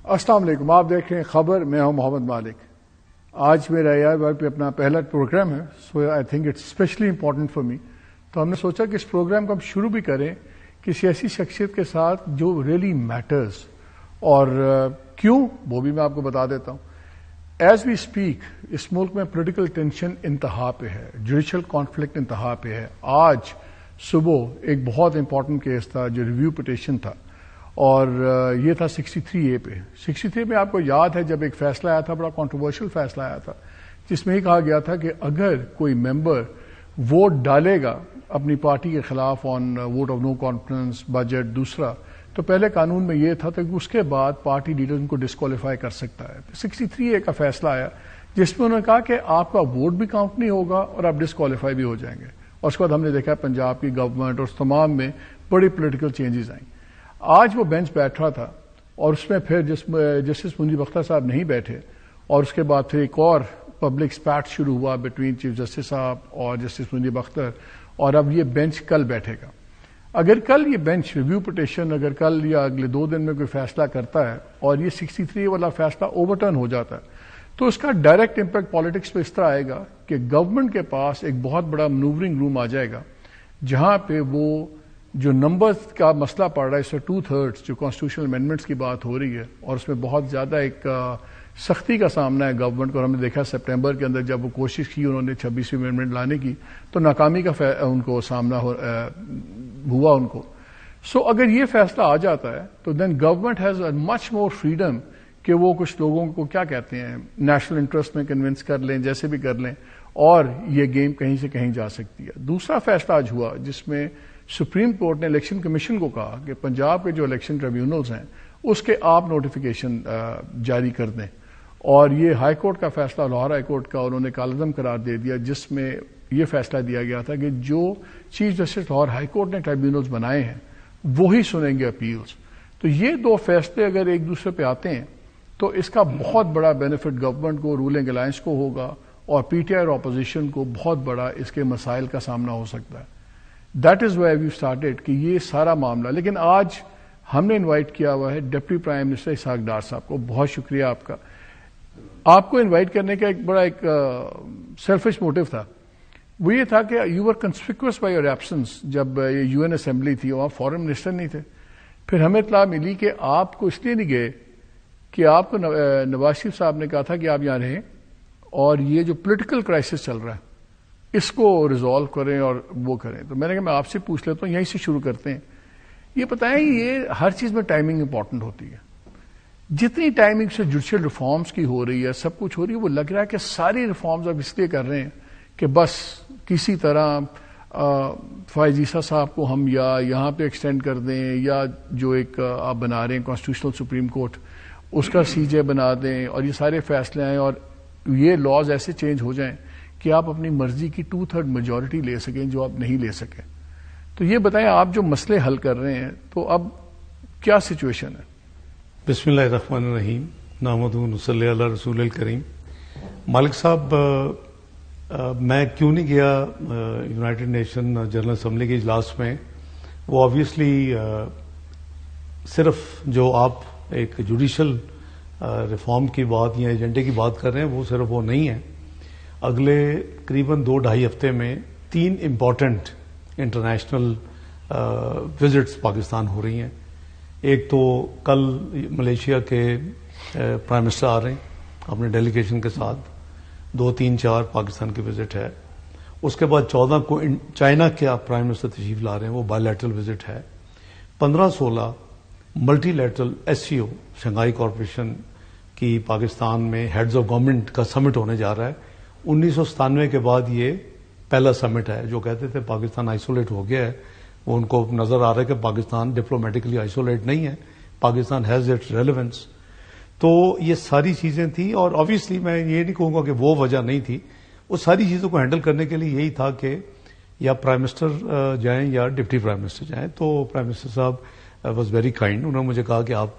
السلام علیکم، آپ دیکھ رہے ہیں خبر، میں ہوں محمد مالک۔ آج میرا AIY پہ اپنا پہلا پروگرام ہے، so I think it's especially important for me. تو ہم نے سوچا کہ اس پروگرام کو ہم شروع بھی کریں کسی ایسی شخصیت کے ساتھ جو ریئلی میٹرز، اور کیوں وہ بھی میں آپ کو بتا دیتا ہوں۔ ایز وی اسپیک اس ملک میں پولیٹیکل ٹینشن انتہا پہ ہے، جوڈیشل کانفلکٹ انتہا پہ ہے۔ آج صبح ایک بہت امپورٹنٹ کیس تھا جو ریویو پٹیشن تھا، اور یہ تھا 63A پہ۔ 63 میں آپ کو یاد ہے جب ایک فیصلہ آیا تھا، بڑا کنٹروورشل فیصلہ آیا تھا، جس میں یہ کہا گیا تھا کہ اگر کوئی ممبر ووٹ ڈالے گا اپنی پارٹی کے خلاف on vote of no confidence, budget دوسرا، تو پہلے قانون میں یہ تھا کہ اس کے بعد پارٹی لیڈر ان کو ڈسکوالیفائی کر سکتا ہے۔ 63A کا فیصلہ آیا جس میں انہوں نے کہا کہ آپ کا ووٹ بھی کاؤنٹ نہیں ہوگا اور آپ ڈسکوالیفائی بھی ہو جائیں گے۔ اور اس کے بعد ہم نے دیکھا پنجاب کی گورنمنٹ اور اس تمام میں بڑی پولیٹیکل چینجز آئیں۔ آج وہ بینچ بیٹھ رہا تھا اور اس میں پھر جسٹس منیب اختر صاحب نہیں بیٹھے، اور اس کے بعد پھر ایک اور پبلک اسپیٹ شروع ہوا بٹوین چیف جسٹس صاحب اور جسٹس منیب اختر، اور اب یہ بینچ کل بیٹھے گا۔ اگر کل یہ بینچ ریویو پٹیشن اگر کل یا اگلے 2 دن میں کوئی فیصلہ کرتا ہے اور یہ 63 والا فیصلہ اوور ٹرن ہو جاتا ہے، تو اس کا ڈائریکٹ امپیکٹ پالیٹکس پہ اس طرح آئے گا کہ گورنمنٹ کے پاس ایک بہت بڑا منورنگ روم آ جائے گا، جہاں پہ وہ جو نمبرز کا مسئلہ پڑ رہا ہے، اس سے 2/3 جو کانسٹیٹیوشنل امینڈمنٹس کی بات ہو رہی ہے، اور اس میں بہت زیادہ ایک سختی کا سامنا ہے گورنمنٹ کو۔ اور ہم نے دیکھا سپٹمبر کے اندر جب وہ کوشش کی انہوں نے 26ویں امینڈمنٹ لانے کی، تو ناکامی کا ان کو سامنا ہوا ان کو۔ سو اگر یہ فیصلہ آ جاتا ہے تو then government has much more freedom کہ وہ کچھ لوگوں کو کیا کہتے ہیں نیشنل انٹرسٹ میں کنونس کر لیں، جیسے بھی کر لیں، اور یہ گیم کہیں سے کہیں جا سکتی ہے۔ دوسرا فیصلہ آج ہوا جس میں سپریم کورٹ نے الیکشن کمیشن کو کہا کہ پنجاب کے جو الیکشن ٹریبیونلز ہیں اس کے آپ نوٹیفیکیشن جاری کر دیں، اور یہ ہائی کورٹ کا فیصلہ، لاہور ہائی کورٹ کا، انہوں نے کالعدم قرار دے دیا، جس میں یہ فیصلہ دیا گیا تھا کہ جو chief justice Lahore high court نے ٹریبیونلز بنائے ہیں وہی سنیں گے اپیلز۔ تو یہ 2 فیصلے اگر ایک دوسرے پہ آتے ہیں تو اس کا بہت بڑا بینیفٹ گورنمنٹ کو، رولنگ الائنس کو ہوگا، اور PTI اور اپوزیشن کو بہت بڑا اس کے مسائل کا سامنا ہو سکتا ہے۔ That is why we started کہ یہ سارا معاملہ، لیکن آج ہم نے انوائٹ کیا ہوا ہے deputy prime minister Ishaq Dar صاحب کو۔ بہت شکریہ آپ کا۔ آپ کو انوائٹ کرنے کا ایک بڑا سیلفش موٹو تھا، وہ یہ تھا کہ you were کنسپیکوس by your absence جب یہ UN اسمبلی تھی، وہاں فارن منسٹر نہیں تھے۔ پھر ہمیں اطلاع ملی کہ آپ کو اس لیے نہیں گئے کہ آپ کو نواز شریف صاحب نے کہا تھا کہ آپ یہاں رہیں اور یہ جو پولیٹیکل کرائسس چل رہا ہے اس کو ریزالو کریں اور وہ کریں۔ تو میں نے کہا میں آپ سے پوچھ لیتا ہوں، یہیں سے شروع کرتے ہیں۔ یہ بتائیں، یہ ہر چیز میں ٹائمنگ امپورٹنٹ ہوتی ہے۔ جتنی ٹائمنگ سے جوڈیشل ریفارمز کی ہو رہی ہے، سب کچھ ہو رہی ہے، وہ لگ رہا ہے کہ ساری ریفارمز اب اس لیے کر رہے ہیں کہ بس کسی طرح فائز عیسیٰ صاحب کو ہم یا یہاں پہ ایکسٹینڈ کر دیں، یا جو ایک آپ بنا رہے ہیں کانسٹیٹیوشنل سپریم کورٹ اس کا CJ بنا دیں، اور یہ سارے فیصلے آئیں اور یہ لاز ایسے چینج ہو جائیں کہ آپ اپنی مرضی کی 2/3 میجورٹی لے سکیں جو آپ نہیں لے سکیں۔ تو یہ بتائیں، آپ جو مسئلے حل کر رہے ہیں تو اب کیا سچویشن ہے؟ بسم اللہ الرحمن الرحیم، نحمدہ و نصلی علی رسول الکریم۔ مالک صاحب، میں کیوں نہیں گیا یونائیٹڈ نیشن جنرل اسمبلی کے اجلاس میں؟ وہ آبویسلی صرف جو آپ ایک جوڈیشل ریفارم کی بات یا ایجنڈے کی بات کر رہے ہیں، وہ صرف وہ نہیں ہے۔ اگلے قریباً 2-2.5 ہفتے میں 3 امپورٹنٹ انٹرنیشنل وزٹس پاکستان ہو رہی ہیں۔ ایک تو کل ملیشیا کے پرائم منسٹر آ رہے ہیں اپنے ڈیلیگیشن کے ساتھ، 2-3-4 پاکستان کی وزٹ ہے۔ اس کے بعد 14 کو چائنا کے پرائم منسٹر تشریف لا رہے ہیں، وہ بائی لیٹرل وزٹ ہے۔ 15-16 multi lateral SCO Shanghai corporation کی پاکستان میں ہیڈز آف گورنمنٹ کا سمٹ ہونے جا رہا ہے۔ 1997 کے بعد یہ پہلا سمٹ ہے۔ جو کہتے تھے پاکستان آئسولیٹ ہو گیا ہے، وہ ان کو نظر آ رہا ہے کہ پاکستان ڈپلومیٹکلی آئسولیٹ نہیں ہے، پاکستان ہیز اٹس ریلیونس۔ تو یہ ساری چیزیں تھیں، اور آبویسلی میں یہ نہیں کہوں گا کہ وہ وجہ نہیں تھی، وہ ساری چیزوں کو ہینڈل کرنے کے لیے یہی تھا کہ یا پرائم منسٹر جائیں یا ڈپٹی پرائم منسٹر جائیں۔ تو پرائم منسٹر صاحب واز ویری کائنڈ، انہوں نے مجھے کہا کہ آپ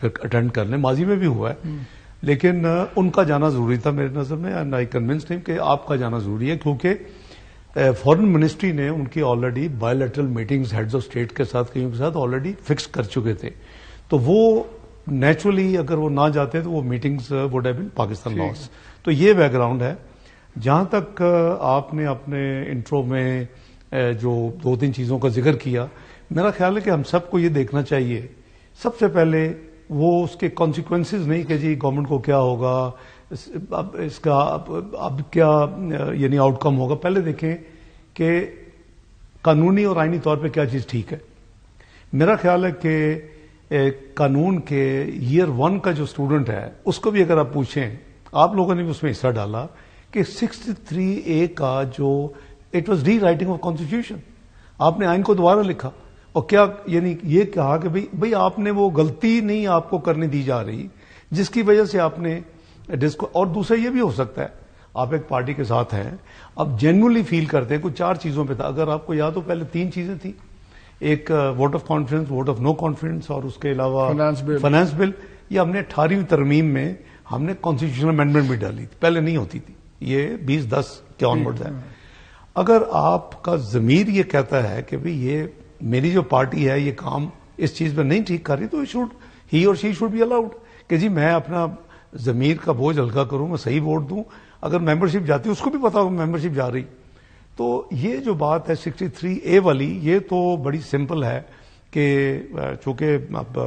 پھر اٹینڈ کر لیں۔ ماضی میں بھی ہوا ہے، لیکن ان کا جانا ضروری تھا میرے نظر میں، اینڈ آئی کنونسڈ ہم کہ آپ کا جانا ضروری ہے، کیونکہ فارن منسٹری نے ان کی already by lateral meetings heads of state کے ساتھ کئیوں کے ساتھ آلریڈی فکس کر چکے تھے۔ تو وہ نیچرلی اگر وہ نہ جاتے تو وہ meetings would have been Pakistan loss. تو یہ بیک گراؤنڈ ہے. جہاں تک آپ نے اپنے انٹرو میں جو 2-3 چیزوں کا ذکر کیا, میرا خیال ہے کہ ہم سب کو یہ دیکھنا چاہیے سب سے پہلے وہ اس کے کانسیکوینسز نہیں کہ جی گورنمنٹ کو کیا ہوگا, اب اس کا اب کیا یعنی آؤٹ کم ہوگا. پہلے دیکھیں کہ قانونی اور آئینی طور پہ کیا چیز ٹھیک ہے. میرا خیال ہے کہ قانون کے ایئر 1 کا جو اسٹوڈنٹ ہے اس کو بھی اگر آپ پوچھیں, آپ لوگوں نے بھی اس میں حصہ ڈالا کہ 63A کا جو it was rewriting of constitution, آپ نے آئین کو دوبارہ لکھا اور کیا یعنی یہ کہا کہ بھئی آپ نے وہ غلطی نہیں آپ کو کرنے دی جا رہی جس کی وجہ سے آپ نے اور دوسرا یہ بھی ہو سکتا ہے آپ ایک پارٹی کے ساتھ ہیں, اب جینولی فیل کرتے ہیں, کچھ 4 چیزوں پہ تھا. اگر آپ کو یاد ہو پہلے 3 چیزیں تھیں, ایک vote of confidence, vote of no confidence اور اس کے علاوہ فائنانس بل. یہ ہم نے 18ویں ترمیم میں ہم نے کانسٹیٹیوشنل امینڈمنٹ بھی ڈالی تھی, پہلے نہیں ہوتی تھی, یہ 2010 کے آنورڈز ہے. اگر آپ کا ضمیر یہ کہتا ہے کہ بھئی یہ میری جو پارٹی ہے یہ کام اس چیز پہ نہیں ٹھیک کر رہی, تو ہی اور شی شوڈ بی الاؤڈ کہ جی میں اپنا ضمیر کا بوجھ ہلکا کروں, میں صحیح ووٹ دوں. اگر ممبرشپ جاتی ہے اس کو بھی پتا ہوگا ممبرشپ جا رہی. تو یہ جو بات ہے 63A والی, یہ تو بڑی سمپل ہے کہ چونکہ اب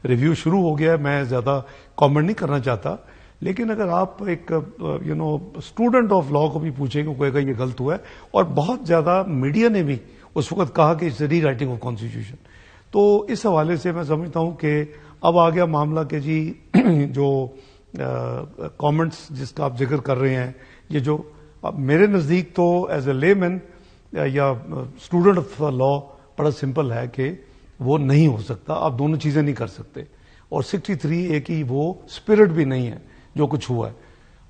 ریویو شروع ہو گیا ہے, میں زیادہ کامنٹ نہیں کرنا چاہتا, لیکن اگر آپ ایک اسٹوڈنٹ آف لا کو بھی پوچھیں کہ کوئی یہ غلط ہوا ہے, اور بہت زیادہ میڈیا نے بھی اس وقت کہا کہ it's rewriting of constitution. تو اس حوالے سے میں سمجھتا ہوں کہ اب آ گیا معاملہ کہ جی جو کامنٹس جس کا آپ ذکر کر رہے ہیں, یہ جو میرے نزدیک تو ایز اے لے مین یا اسٹوڈنٹ آف لا بڑا سمپل ہے کہ وہ نہیں ہو سکتا, آپ دونوں چیزیں نہیں کر سکتے. اور 63A کی وہ اسپرٹ بھی نہیں ہے جو کچھ ہوا ہے,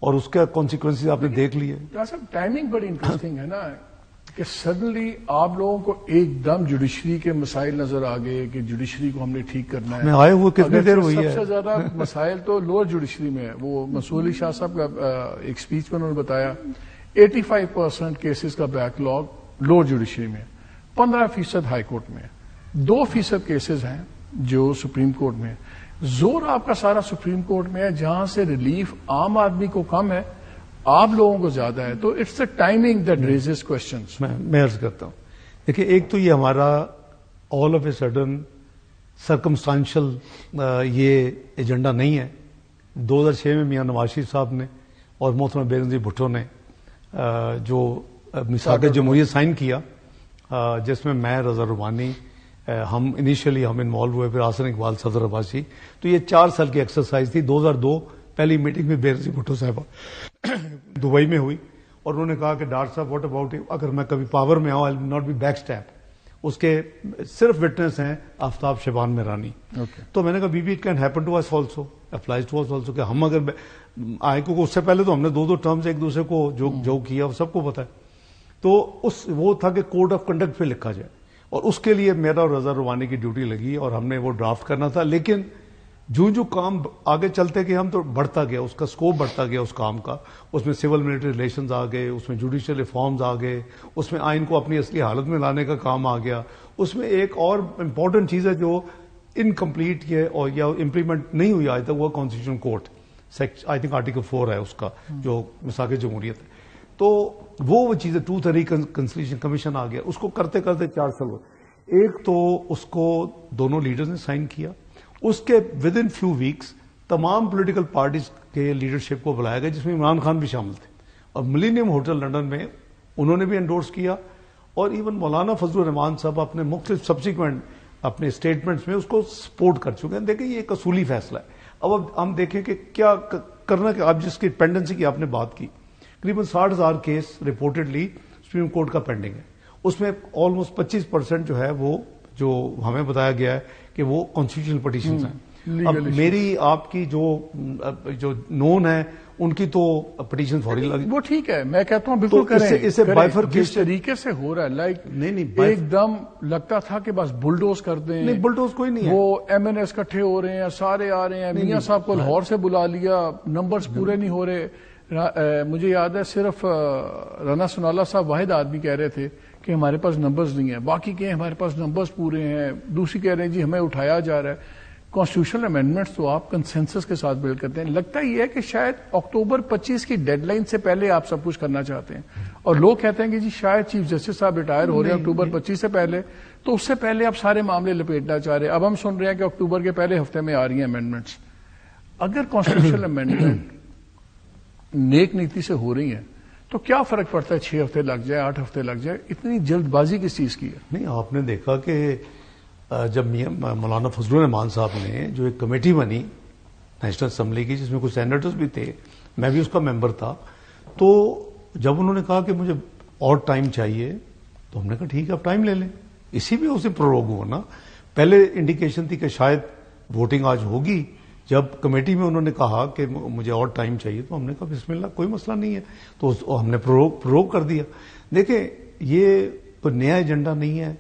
اور اس کا کانسیکوینسز آپ نے دیکھ لیے. ٹائمنگ بڑی انٹرسٹنگ ہے نا کہ سڈنلی آپ لوگوں کو ایک دم جوڈیشری کے مسائل نظر آ گئے کہ جوڈیشری کو ہم نے ٹھیک کرنا ہے. میں آئے ہوئے کتنی دیر ہوئی ہے. سب سے زیادہ مسائل تو لوور جوڈیشری میں ہے. وہ منصور علی شاہ صاحب کا ایک اسپیچ میں انہوں نے بتایا 85% کیسز کا بیک لاگ لوور جوڈیشری میں, 15% ہائی کورٹ میں, 2% کیسز ہیں جو سپریم کورٹ میں. زور آپ کا سارا سپریم کورٹ میں ہے, جہاں سے ریلیف عام آدمی کو کم ہے, آپ لوگوں کو زیادہ ہے. تو it's a timing that raises questions. میں عرض کرتا ہوں, دیکھیں ایک تو یہ ہمارا all of a sudden circumstantial یہ ایجنڈا نہیں ہے. 2006 میں میاں نواز شریف صاحب نے اور محترمہ بینظیر بھٹو نے جو میثاق جمہوریت سائن کیا, جس میں میں, رضا ربانی, ہم انیشلی ہم انوالو ہوئے, پھر آسن اقبال, صدر عباسی. تو یہ 4 سال کی ایکسرسائز تھی. 2002 پہلی میٹنگ میں بینظیر بھٹو صاحبہ دبئی میں ہوئی, اور انہوں نے کہا کہ ڈاکٹر صاحب واٹ اباؤٹ اگر میں کبھی پاور میں آؤں, I will not be back step. اس کے صرف وٹنس ہیں آفتاب شبان میرانی. تو میں نے کہا be be it can happen to us also, applies to us also, کہ ہم اگر آئے, کیونکہ اس سے پہلے تو ہم نے 2 ٹرمز ایک دوسرے کو جو کیا وہ سب کو پتا ہے. تو وہ تھا کہ کوڈ آف کنڈکٹ پہ لکھا جائے, اور اس کے لیے میرا اور رضا روانی کی ڈیوٹی لگی, اور ہم نے وہ ڈرافٹ کرنا تھا. لیکن جو کام آگے چلتے گئے ہم تو بڑھتا گیا, اس کا سکوپ بڑھتا گیا اس کام کا. اس میں سول ملٹری ریلیشنز آ گئے, اس میں جوڈیشل ریفارمز آ گئے, اس میں آئین کو اپنی اصلی حالت میں لانے کا کام آ گیا. اس میں ایک اور امپورٹنٹ چیز ہے جو انکمپلیٹ یا امپلیمنٹ نہیں ہوئی آج تک, وہ constitution court, I think article 4 ہے اس کا, جو میثاق جمہوریت ہے. تو وہ چیزیں 230 کنسلیشن کمیشن آ گیا, اس کو کرتے کرتے 4 سال ہوئے. ایک تو اس کو دونوں لیڈرز نے سائن کیا, اس کے ود ان فیو ویکس تمام پولیٹیکل پارٹیز کے لیڈرشپ کو بلایا گیا, جس میں عمران خان بھی شامل تھے, اور ملینیم ہوٹل لنڈن میں انہوں نے بھی انڈورس کیا, اور ایون مولانا فضل الرحمان صاحب اپنے مختلف سبسیکوینٹ اپنے اسٹیٹمنٹس میں اس کو سپورٹ کر چکے ہیں. دیکھیں یہ ایک اصولی فیصلہ ہے. اب ہم دیکھیں کہ کیا کرنا, کہ اب جس کی پینڈنسی کی آپ نے بات کی, قریباً 60,000 کیس رپورٹڈلی سپریم کورٹ کا پینڈنگ ہے. اس میں آلموسٹ 25% جو ہے وہ جو ہمیں بتایا گیا ہے کہ وہ کانسٹیٹیوشنل پٹیشنز ہیں. اب میری آپ کی جو نون ہے ان کی تو پٹیشن فوری لگی, وہ ٹھیک ہے, میں کہتا ہوں بالکل کریں. اسے جس طریقے سے ہو رہا ہے, لائک ایک دم لگتا تھا کہ بس بلڈوز کر دیں. نہیں, بلڈوز کوئی نہیں ہے. وہ MNS اکٹھے ہو رہے ہیں, سارے آ رہے ہیں, میاں صاحب کو لاہور سے بلا لیا, نمبرز پورے نہیں ہو رہے. مجھے یاد ہے صرف رانا سنالا صاحب واحد آدمی کہہ رہے تھے کہ ہمارے پاس نمبرز نہیں ہیں, باقی کہ ہمارے پاس نمبرز پورے ہیں. دوسری کہہ رہے ہیں جی ہمیں اٹھایا جا رہا ہے. کانسٹیٹیوشنل امینڈمنٹس تو آپ کنسنسس کے ساتھ بلڈ کرتے ہیں. لگتا یہ ہے کہ شاید اکتوبر 25 کی ڈیڈ لائن سے پہلے آپ سب کچھ کرنا چاہتے ہیں, اور لوگ کہتے ہیں کہ جی شاید چیف جسٹس صاحب ریٹائر ہو رہے ہیں اکتوبر 25 سے پہلے, تو اس سے پہلے آپ سارے معاملے لپیٹنا چاہ رہے ہیں. اب ہم سن رہے ہیں کہ اکتوبر کے پہلے ہفتے میں آ رہی ہیں امینڈمنٹس. اگر کانسٹیٹیوشنل امینڈمنٹ نیک نیتی سے ہو رہی ہیں تو کیا فرق پڑتا ہے 6 ہفتے لگ جائے 8 ہفتے لگ جائے؟ اتنی جلد بازی کس چیز کی ہے؟ نہیں, آپ نے دیکھا کہ جب مولانا فضل الرحمان صاحب نے جو ایک کمیٹی بنی نیشنل اسمبلی کی, جس میں کچھ سینیٹرز بھی تھے, میں بھی اس کا ممبر تھا, تو جب انہوں نے کہا کہ مجھے اور ٹائم چاہیے تو ہم نے کہا ٹھیک ہے آپ ٹائم لے لیں. اسی میں اسے پروگ ہونا, پہلے انڈیکیشن تھی کہ شاید ووٹنگ آج ہوگی. جب کمیٹی میں انہوں نے کہا کہ مجھے اور ٹائم چاہیے تو ہم نے کہا بسم اللہ کوئی مسئلہ نہیں ہے, تو ہم نے پروگ کر دیا. دیکھیں یہ کوئی نیا ایجنڈا نہیں ہے,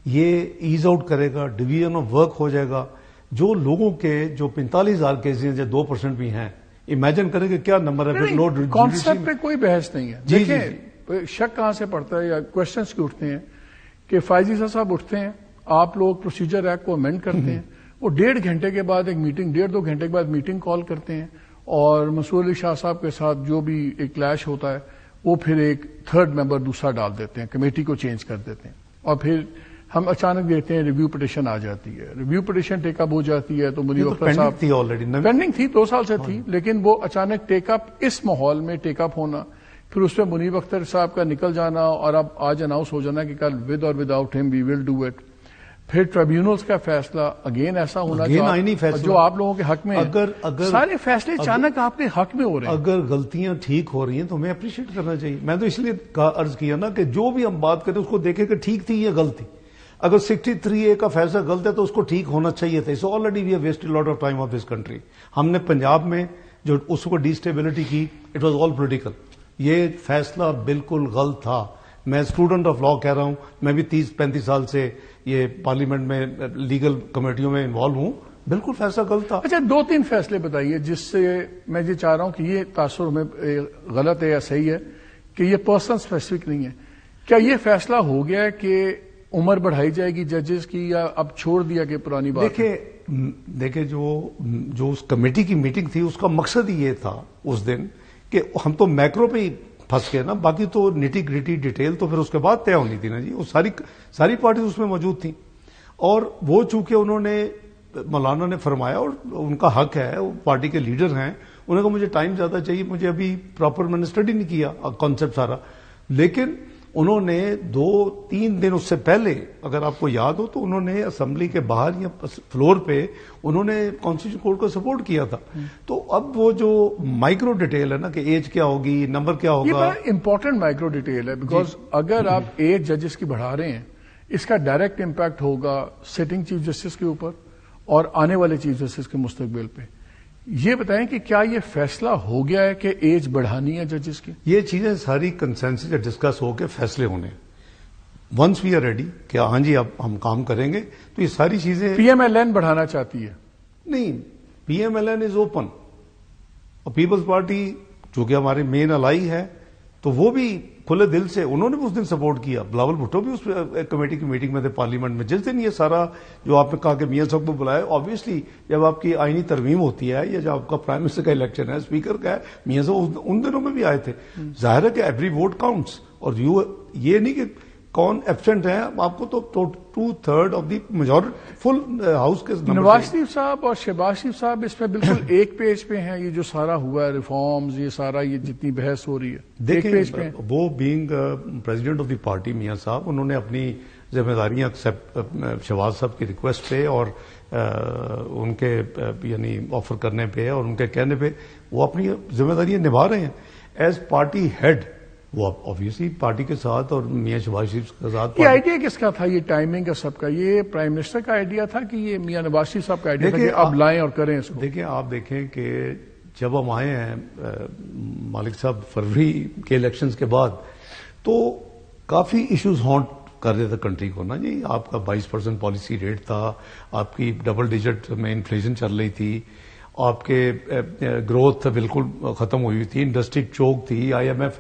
یہ ایز آؤٹ کرے گا, ڈویژن آف ورک ہو جائے گا. جو لوگوں کے جو 45,000 کیسز یا 2% بھی ہیں, امیجن کریں کہ کیا نمبر ہے. کانسیپٹ پہ کوئی بحث نہیں ہے. دیکھیں شک کہاں سے پڑتا ہے یا کوشچنس کیوں اٹھتے ہیں کہ فائزی صاحب اٹھتے ہیں, آپ لوگ پروسیجر ایکٹ کو امینڈ کرتے ہیں, وہ 1.5 گھنٹے کے بعد ایک میٹنگ, 1.5-2 گھنٹے کے بعد میٹنگ کال کرتے ہیں, اور منصور علی شاہ صاحب کے ساتھ جو بھی ایک کلیش ہوتا ہے وہ پھر ایک تھرڈ ممبر دوسرا ڈال دیتے ہیں, کمیٹی کو چینج کر دیتے ہیں, اور پھر ہم اچانک دیکھتے ہیں ریویو پٹیشن آ جاتی ہے. ریویو پٹیشن ٹیک اپ ہو جاتی ہے تو منیر اختر صاحب پینڈنگ تھی 2 سال سے تھی, لیکن وہ اچانک ٹیک اپ, اس ماحول میں ٹیک اپ ہونا, پھر اس میں منیر اختر صاحب کا نکل جانا, اور اب آج اناؤنس ہو جانا کہ کل ود اور وداؤٹ ہم وی ول ڈو اٹ. پھر ٹریبیونلز کا فیصلہ اگین ایسا ہونا جو آپ لوگوں کے حق میں ہے. سارے فیصلے اچانک آپ کے حق میں ہو رہے ہیں. اگر غلطیاں ٹھیک ہو رہی ہیں تو ہمیں اپریشیٹ کرنا چاہیے. میں تو اس لیے عرض کیا نا کہ جو بھی ہم بات کریں اس کو دیکھیں کہ ٹھیک تھی یا غلط تھی. اگر 63A کا فیصلہ غلط ہے تو اس کو ٹھیک ہونا چاہیے تھا. So already we have wasted lot of time of this country. ہم نے پنجاب میں جو اس کو ڈی اسٹیبلٹی کی, اٹ واز آل پولیٹیکل. یہ فیصلہ بالکل غلط تھا. میں اسٹوڈنٹ آف لا کہہ رہا ہوں, میں بھی 30-35 سال سے یہ پارلیمنٹ میں لیگل کمیٹیوں میں انوالو ہوں. بالکل فیصلہ غلط تھا. اچھا 2-3 فیصلے بتائیے جس سے میں یہ چاہ رہا ہوں کہ یہ تاثر میں غلط ہے یا صحیح ہے کہ یہ پرسن اسپیسیفک نہیں ہے. کیا یہ فیصلہ ہو گیا ہے کہ عمر بڑھائی جائے گی ججز کی, یا اب چھوڑ دیا کہ پرانی بات؟ دیکھیں جو اس کمیٹی کی میٹنگ تھی اس کا مقصد ہی یہ تھا اس دن کہ ہم تو میکرو پہ ہی پھنس گئے نا, باقی تو نیٹی گریٹی ڈیٹیل تو پھر اس کے بعد طے ہونی تھی نا جی. وہ ساری پارٹیز اس میں موجود تھیں, اور وہ چونکہ انہوں نے مولانا نے فرمایا, اور ان کا حق ہے, وہ پارٹی کے لیڈر ہیں, انہوں نے کہا مجھے ٹائم زیادہ چاہیے, مجھے ابھی پراپر میں نے اسٹڈی نہیں کیا کانسیپٹ سارا. لیکن انہوں نے 2-3 دن اس سے پہلے اگر آپ کو یاد ہو تو انہوں نے اسمبلی کے باہر یا فلور پہ انہوں نے کانسٹیٹیوشن کورٹ کو سپورٹ کیا تھا. تو اب وہ جو مائکرو ڈیٹیل ہے نا کہ ایج کیا ہوگی, نمبر کیا ہوگا, یہ بڑا امپورٹنٹ مائکرو ڈیٹیل ہے, بیکاز اگر آپ ایج ججز کی بڑھا رہے ہیں اس کا ڈائریکٹ امپیکٹ ہوگا سٹنگ چیف جسٹس کے اوپر اور آنے والے چیف جسٹس کے مستقبل پہ. یہ بتائیں کہ کیا یہ فیصلہ ہو گیا ہے کہ ایج بڑھانی ہے ججز کی؟ یہ چیزیں ساری کنسنسس ڈسکس ہو کے فیصلے ہونے. ونس وی آر ریڈی کہ ہاں جی اب ہم کام کریں گے تو یہ ساری چیزیں. PMLN بڑھانا چاہتی ہے؟ نہیں, PMLN از اوپن, اور پیپلز پارٹی جو کہ ہمارے مین الائی ہے تو وہ بھی کھلے دل سے انہوں نے بھی اس دن سپورٹ کیا. بلاول بھٹو بھی اس کمیٹی کی میٹنگ میں تھے پارلیمنٹ میں جس دن یہ سارا جو آپ نے کہا کہ میاں صاحب کو بلایا. آبویسلی جب آپ کی آئینی ترمیم ہوتی ہے یا جب آپ کا پرائم منسٹر کا الیکشن ہے, اسپیکر کا ہے, میاں صاحب ان دنوں میں بھی آئے تھے. ظاہر ہے کہ ایوری ووٹ کاؤنٹس, اور یہ نہیں کہ کون ایبسینٹ ہے, آپ کو تو 2/3 of the majority full house کے. نواز شریف صاحب اور شہباز شریف صاحب اس میں بالکل ایک پیج پہ ہیں. یہ جو سارا ہوا ہے ریفارمز, یہ سارا یہ جتنی بحث ہو رہی ہے دیکھیں پیج پہ. وہ being president of the party میاں صاحب انہوں نے اپنی ذمہ داریاں شہباز صاحب کی ریکویسٹ پہ اور ان کے یعنی آفر کرنے پہ اور ان کے کہنے پہ وہ اپنی ذمہ داریاں نبھا رہے ہیں ایز پارٹی ہیڈ. وہ آبویسلی پارٹی کے ساتھ اور میاں شہباز شریف کے ساتھ. یہ آئیڈیا کس کا تھا, یہ ٹائمنگ کا سب کا؟ یہ پرائم منسٹر کا آئیڈیا تھا کہ یہ میاں نواز شریف صاحب کا آئیڈیا تھا کہ اب لائیں اور کریں اس کو؟ دیکھیں آپ دیکھیں کہ جب ہم آئے ہیں مالک صاحب فروری کے الیکشنز کے بعد تو کافی ایشوز ہانٹ کر رہے تھے کنٹری کو نا جی. آپ کا 22% پالیسی ریٹ تھا, آپ کی ڈبل ڈیجٹ میں انفلیشن چل رہی تھی, آپ کے گروتھ بالکل ختم ہوئی تھی, انڈسٹری چوک تھی, IMF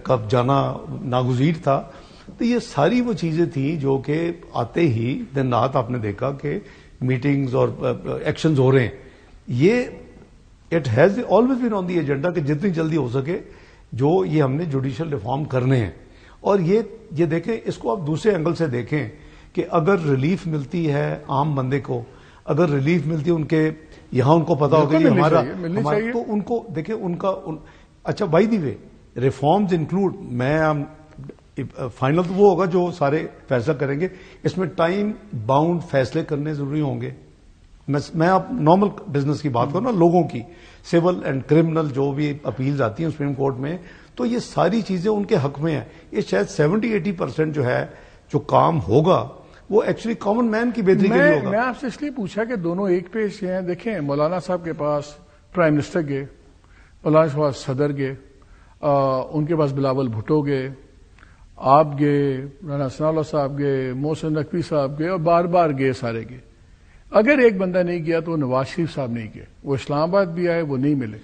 کا جانا ناگزیر تھا. تو یہ ساری وہ چیزیں تھیں جو کہ آتے ہی دن رات آپ نے دیکھا کہ میٹنگز اور ایکشنز ہو رہے ہیں, یہ it has always been on the agenda کہ جتنی جلدی ہو سکے جو یہ ہم نے جوڈیشل ریفارم کرنے ہیں. اور یہ دیکھیں, اس کو آپ دوسرے اینگل سے دیکھیں کہ اگر ریلیف ملتی ہے عام بندے کو, اگر ریلیف ملتی ہے ان کے یہاں, ان کو پتا ہوگا کہ ہمارا تو ان کو دیکھیں ان کا اچھا by the way reforms include, میں فائنل تو وہ ہوگا جو سارے فیصلہ کریں گے, اس میں ٹائم باؤنڈ فیصلے کرنے ضروری ہوں گے. میں اب نارمل بزنس کی بات کروں نا, لوگوں کی سول اینڈ کرمنل جو بھی اپیلز آتی ہیں سپریم کورٹ میں, تو یہ ساری چیزیں ان کے حق میں ہیں. یہ شاید 70-80% جو ہے جو کام ہوگا وہ ایکچولی کامن مین کی بہتری کے لیے ہوگا. میں آپ سے اس لیے پوچھا کہ دونوں ایک پیج ہیں. دیکھیں مولانا صاحب کے پاس پرائم منسٹر گئے, مولانا کے پاس صدر گئے, ان کے پاس بلاول بھٹو گئے, آپ گئے, رانا ثناء اللہ صاحب گئے, محسن نقوی صاحب گئے, اور بار بار گئے, سارے گئے. اگر ایک بندہ نہیں گیا تو نواز شریف صاحب نہیں گئے. وہ اسلام آباد بھی آئے, وہ نہیں ملے.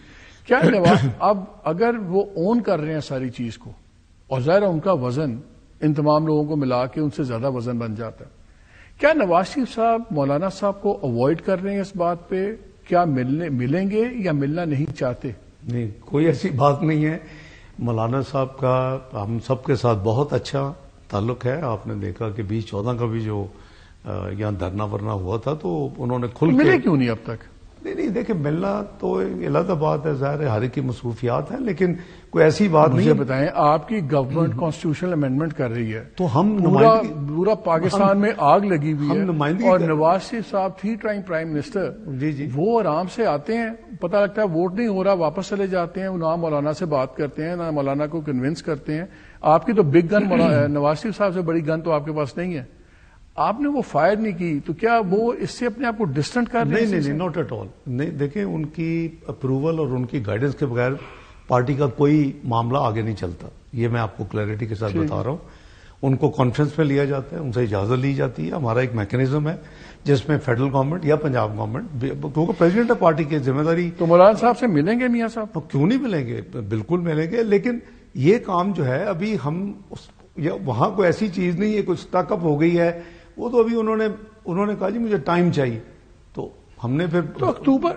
کیا نواز اب اگر وہ اون کر رہے ہیں ساری چیز کو, اور ظاہر ان کا وزن ان تمام لوگوں کو ملا کے ان سے زیادہ وزن بن جاتا ہے, کیا نواز شریف صاحب مولانا صاحب کو اوائڈ کر رہے ہیں اس بات پہ؟ کیا ملیں گے یا ملنا نہیں چاہتے؟ نہیں, کوئی ایسی بات نہیں ہے. مولانا صاحب کا ہم سب کے ساتھ بہت اچھا تعلق ہے. آپ نے دیکھا کہ 2014 کا بھی جو یہاں دھرنا ورنا ہوا تھا تو انہوں نے کھل کے ملے کیوں نہیں اب تک؟ نہیں دیکھیں, ملنا تو علیحدہ بات ہے, ظاہر ہے ہر ایک کی مصروفیات ہیں, لیکن کوئی ایسی بات نہیں. مجھے بتائیں, آپ کی گورنمنٹ کانسٹیٹیوشنل امینڈمنٹ کر رہی ہے تو ہم پورا پاکستان میں آگ لگی ہوئی ہے, اور نواز شریف صاحب 3 ٹائم پرائم منسٹر, جی وہ آرام سے آتے ہیں, پتہ لگتا ہے ووٹ نہیں ہو رہا, واپس چلے جاتے ہیں, نہ مولانا سے بات کرتے ہیں, نہ مولانا کو کنونس کرتے ہیں. آپ کی تو بگ گن نواز شریف صاحب سے بڑی گن تو آپ کے پاس نہیں ہے, آپ نے وہ فائر نہیں کی, تو کیا وہ اس سے اپنے آپ کو ڈسٹنٹ کر رہے ہیں؟ نہیں, ناٹ ایٹ آل. نہیں دیکھیں, ان کی اپروول اور ان کی گائیڈنس کے بغیر پارٹی کا کوئی معاملہ آگے نہیں چلتا. یہ میں آپ کو کلیئرٹی کے ساتھ بتا رہا ہوں. ان کو کانفرنس میں لیا جاتا ہے, ان سے اجازت لی جاتی ہے. ہمارا ایک میکینزم ہے جس میں فیڈرل گورنمنٹ یا پنجاب گورنمنٹ, کیونکہ پریزیڈنٹ ہے پارٹی کی ذمہ داری. تو مولانا صاحب سے ملیں گے میاں صاحب؟ کیوں نہیں ملیں گے, بالکل ملیں گے. لیکن یہ کام جو ہے ابھی ہم وہاں کوئی ایسی چیز نہیں ہے, کوئی اسٹک اپ ہو گئی ہے, وہ تو ابھی انہوں نے کہا جی مجھے ٹائم چاہیے, تو ہم نے پھر تو اکتوبر,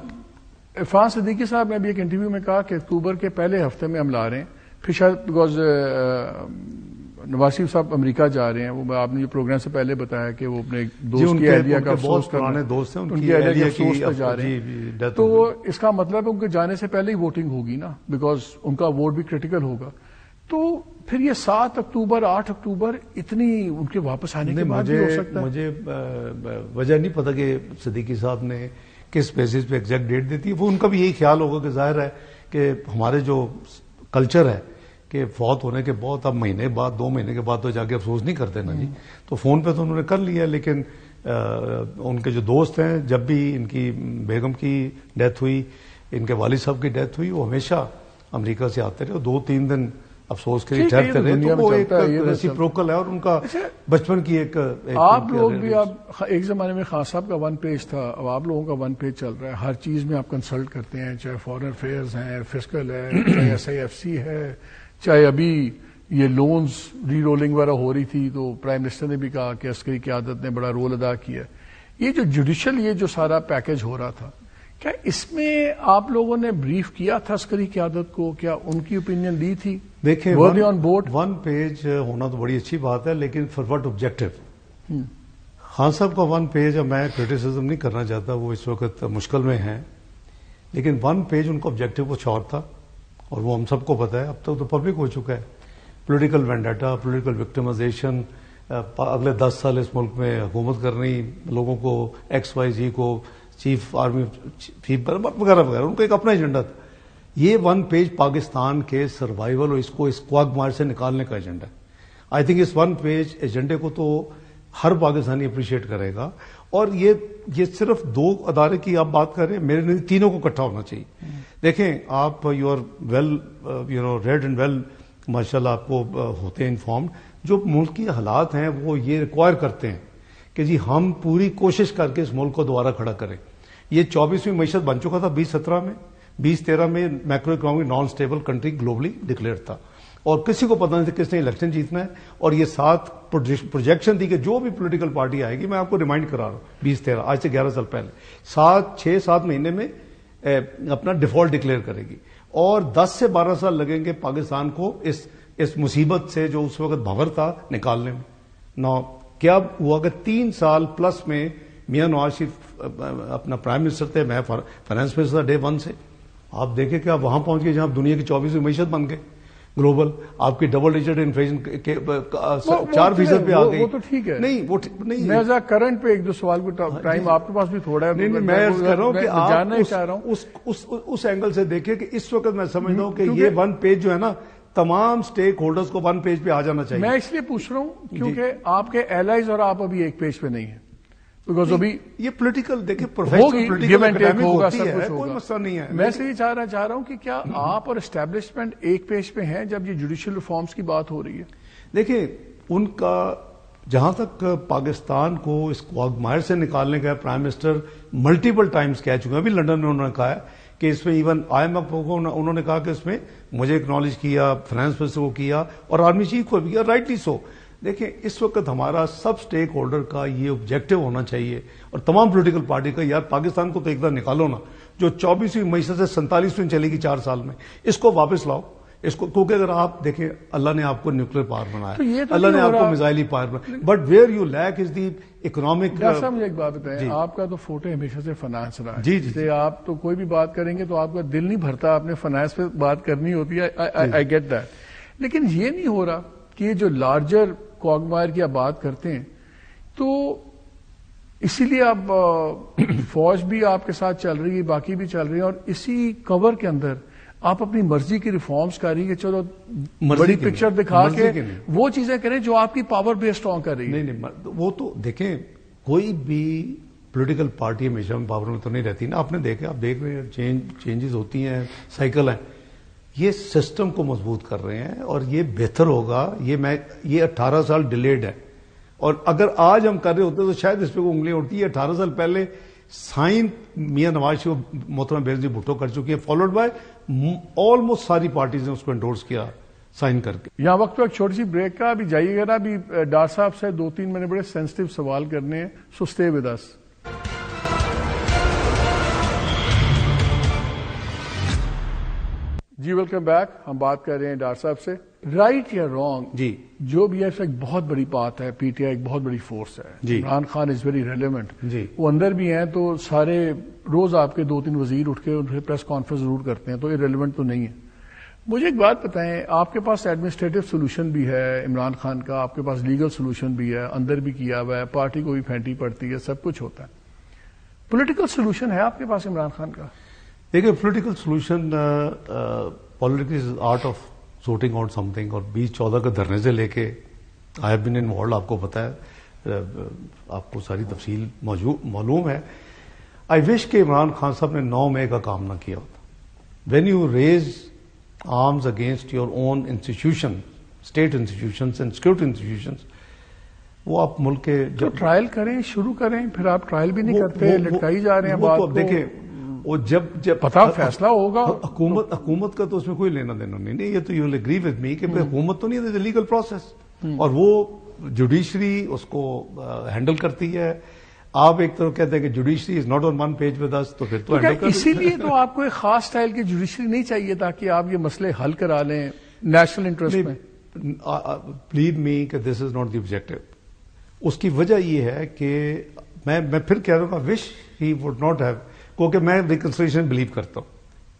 عرفان صدیقی صاحب نے بھی ایک انٹرویو میں کہا کہ اکتوبر کے پہلے ہفتے میں ہم لا رہے ہیں. پھر شاید بیکاز نواز شریف صاحب امریکہ جا رہے ہیں, وہ آپ نے جو پروگرام سے پہلے بتایا کہ وہ اپنے دوست کی اہلیہ کا افسوس پرانے دوست ہیں, ان کی اہلیہ کے افسوس پہ جا رہے ہیں. تو اس کا مطلب ہے ان کے جانے سے پہلے ہی ووٹنگ ہوگی نا, بیکاز ان کا ووٹ بھی کریٹیکل ہوگا. تو پھر یہ 7 اکتوبر 8 اکتوبر اتنی ان کے واپس آنے کے بعد بھی ہو سکتا ہے. مجھے وجہ نہیں پتا کہ صدیقی صاحب نے کس بیسس پہ ایگزیکٹ ڈیٹ دیتی ہے. وہ ان کا بھی یہی خیال ہوگا کہ ظاہر ہے کہ ہمارے جو کلچر ہے کہ فوت ہونے کے بہت اب مہینے بعد 2 مہینے کے بعد تو جا کے افسوس نہیں کرتے نا جی. تو فون پہ تو انہوں نے کر لیا, لیکن ان کے جو دوست ہیں, جب بھی ان کی بیگم کی ڈیتھ ہوئی, ان کے والد صاحب کی ڈیتھ ہوئی, وہ ہمیشہ امریکہ سے آتے رہے, 2-3 دن افسوس کے لیے ٹھہرتے رہے. تو وہ ایک ریسیپروکل ہے, اور ان کا بچپن کی ایک آپ لوگ بھی, اب ایک زمانے میں خان صاحب کا 1 پیج تھا, اب آپ لوگوں کا 1 پیج چل رہا ہے. ہر چیز میں آپ کنسلٹ کرتے ہیں, چاہے فارن افیئرز ہیں, فسکل ہے, چاہے SIFC ہے, چاہے ابھی یہ لونز ری رولنگ وغیرہ ہو رہی تھی, تو پرائم منسٹر نے بھی کہا کہ عسکری قیادت نے بڑا رول ادا کیا. یہ جو جوڈیشل یہ جو سارا پیکج ہو رہا تھا, کیا اس میں آپ لوگوں نے بریف کیا تھا عسکری قیادت کو؟ کیا ان کی اوپینین لی تھی؟ دیکھیں, آن بورڈ 1 پیج ہونا تو بڑی اچھی بات ہے, لیکن فار واٹ آبجیکٹو. خان صاحب کا 1 پیج, میں کرٹیسزم نہیں کرنا چاہتا, وہ اس وقت مشکل میں ہیں, لیکن 1 پیج ان کا آبجیکٹو کچھ اور تھا, اور وہ ہم سب کو پتا ہے, اب تک تو پبلک ہو چکا ہے. پولیٹیکل وینڈیٹا, پولیٹیکل وکٹمائزیشن, اگلے 10 سال اس ملک میں حکومت کرنی, لوگوں کو XYZ کو چیف آرمی چیف وغیرہ وغیرہ, ان کو ایک اپنا ایجنڈا تھا. یہ 1 پیج پاکستان کے سروائیول اور اس کو اس کوگمار سے نکالنے کا ایجنڈا ہے. آئی تھنک اس 1 پیج ایجنڈے کو تو ہر پاکستانی اپریشیٹ کرے گا. اور یہ صرف 2 ادارے کی آپ بات کر رہے ہیں, میرے نزدیک تینوں کو اکٹھا ہونا چاہیے. دیکھیں, آپ you are well read and well, ماشاء اللہ آپ کو ہوتے ہیں انفارمڈ. جو ملک کی حالات ہیں وہ یہ ریکوائر کرتے ہیں کہ جی ہم پوری کوشش کر کے اس ملک کو دوبارہ کھڑا کریں. یہ 24ویں معیشت بن چکا تھا 2017 میں, 2013 میں macro economic naan stable country globally declare تھا. اور کسی کو پتہ نہیں تھا کس نے الیکشن جیتنا ہے. اور یہ 7 پروجیکشن تھی کہ جو بھی پولیٹیکل پارٹی آئے گی, میں آپ کو ریمائنڈ کرا رہا ہوں 2013 آج سے 11 سال پہلے, 6-7 مہینے میں اپنا ڈیفالٹ ڈکلیئر کرے گی, اور 10 سے 12 سال لگیں گے پاکستان کو اس مصیبت سے جو اس وقت بھور تھا نکالنے میں. نو کیا ہوا کہ 3 سال پلس میں میاں نواز شریف اپنا پرائم منسٹر تھے, میں فائنانس منسٹر تھا ڈے 1 سے. آپ دیکھیں کہ آپ وہاں پہنچ گئے جہاں دنیا کی 24ویں معیشت بن گئے گلوبل, آپ کی ڈبل ڈیجٹ انفلیشن 4% پہ آ گئی. وہ تو ٹھیک ہے, نہیں وہ نہیں, میں کرنٹ پہ 1-2 سوال کو ٹائم آپ کے پاس بھی تھوڑا ہے. نہیں میں کر رہا ہوں کہ آپ اس اینگل سے دیکھیں کہ اس وقت میں سمجھتا ہوں کہ یہ 1 پیج جو ہے نا, تمام سٹیک ہولڈرز کو 1 پیج پہ آ جانا چاہیے. میں اس لیے پوچھ رہا ہوں کیونکہ آپ کے ایلائز اور آپ ابھی 1 پیج پہ نہیں ہیں, بیکاز ابھی یہ پولیٹیکل دیکھیں پروفیشنل ہوگا, سب کچھ ہوگا, کوئی مسئلہ نہیں ہے. میں سے یہ چاہ رہا ہوں کہ کیا آپ اور اسٹیبلشمنٹ 1 پیج پہ ہیں جب یہ جوڈیشل ریفارمز کی بات ہو رہی ہے؟ دیکھیں ان کا جہاں تک پاکستان کو اس quagmire سے نکالنے کا پرائم منسٹر ملٹیپل ٹائمز کہہ چکے ہیں. ابھی لنڈن میں انہوں نے کہا ہے کہ اس میں ایون IMF کو انہوں نے کہا کہ اس میں مجھے اکنالج کیا, فائنانس منسٹر کو کیا, اور آرمی چیف کو بھی کیا, رائٹلی سو. دیکھیں اس وقت ہمارا سب سٹیک ہولڈر کا یہ آبجیکٹو ہونا چاہیے, اور تمام پولیٹیکل پارٹی کا, یار پاکستان کو تو ایک بار نکالو نا, جو 24ویں معیشت سے 47ویں چلے گی 4 سال میں, اس کو واپس لاؤ. اس کو کیونکہ اگر آپ دیکھیں اللہ نے آپ کو نیوکلیر پاور بنایا, اللہ نے آپ کو میزائلی پاور بنایا, but where you lack is the economic. Doctor صاحب مجھے ایک بات بتائیں, آپ کا تو فوٹو ہمیشہ سے فائنانس رہا ہے. جی آپ تو کوئی بھی بات کریں گے تو آپ کا دل نہیں بھرتا, آپ نے فائنانس پہ بات کرنی ہوتی ہے, آئی گیٹ دیٹ. لیکن یہ نہیں ہو رہا کہ یہ جو لارجر quagmire کی آپ بات کرتے ہیں, تو اسی لیے اب فوج بھی آپ کے ساتھ چل رہی ہے, باقی بھی چل رہی ہے, اور اسی کور کے اندر آپ اپنی مرضی کی ریفارمز کر رہی ہے. چلو بڑی پکچر دکھا کے وہ چیزیں کریں جو آپ کی پاور بیس اسٹرانگ کر رہی ہے. نہیں وہ تو دیکھیں کوئی بھی پولیٹیکل پارٹی ہمیشہ پاور میں تو نہیں رہتی نا. آپ نے دیکھا, آپ دیکھ رہے ہیں چینجز ہوتی ہیں, سائیکل ہیں. یہ سسٹم کو مضبوط کر رہے ہیں اور یہ بہتر ہوگا. یہ 18 سال ڈیلیڈ ہے, اور اگر آج ہم کر رہے ہوتے تو شاید اس پہ کوئی انگلیاں اٹھتی ہے. 18 سال پہلے سائن میاں نواز شریف محترمہ بے نظیر بھٹو کر چکی ہے, فالوڈ بائی آلموسٹ ساری پارٹیز نے اس کو انڈورس کیا سائن کر کے. یہاں وقت ایک چھوٹی سی بریک کا, ابھی جائیے گا نا, ابھی ڈاکٹر صاحب سے 2-3 میں نے بڑے سینسٹیو سوال کرنے ہیں, سو اسٹے ود اس. جی ویلکم بیک. ہم بات کر رہے ہیں ڈاکٹر صاحب سے, رائٹ یا رانگ, جی جو بھی ایسا ایک بہت بڑی بات ہے, پی ٹی آئی ایک بہت بڑی فورس ہے, جی Imran Khan is very relevant, جی وہ اندر بھی ہیں, تو سارے روز آپ کے 2-3 وزیر اٹھ کے ان سے پریس کانفرنس ضرور کرتے ہیں, تو یہ ریلیونٹ تو نہیں ہے. مجھے ایک بات بتائیں, آپ کے پاس ایڈمنسٹریٹو سولوشن بھی ہے عمران خان کا, آپ کے پاس لیگل سولوشن بھی ہے, اندر بھی کیا ہوا ہے, پارٹی کو بھی پھینٹی پڑتی ہے, سب کچھ ہوتا ہے. پولیٹیکل سولوشن ہے آپ کے پاس عمران خان کا؟ دیکھیں political solution, politics art of sorting out some thing, اور 2014 کے دھرنے سے لے کے آئی ہیو بین انوالوڈ, آپ کو پتا ہے, آپ کو ساری تفصیل معلوم ہے. آئی وش کہ عمران خان صاحب نے 9 مئی کا کام نہ کیا ہوتا. When you raise arms against your own institution, state institutions and security institutions, وہ آپ ملک کے ٹرائل کریں, شروع کریں, پھر آپ ٹرائل بھی نہیں کرتے, لٹکائی جا رہے ہیں بات کو. دیکھیں وہ جب پتا فیصلہ ہوگا, حکومت کا تو اس میں کوئی لینا دینا نہیں. یہ تو you will agree with me کہ حکومت تو نہیں ہے, لیگل پروسیس, اور وہ جوڈیشری اس کو ہینڈل کرتی ہے. آپ ایک طرف کہتے ہیں کہ judiciary is not on 1 page with us, تو پھر تو اسی لیے تو آپ کو ایک خاص سٹائل کی جوڈیشری نہیں چاہیے تاکہ آپ یہ مسئلے حل کرا لیں نیشنل انٹرسٹ میں. بلیو می کہ دس از ناٹ دی آبجیکٹو. اس کی وجہ یہ ہے کہ میں پھر کہہ رہا ہوں, wish he would not have, کیونکہ میں ریکنسٹریشن بلیو کرتا ہوں,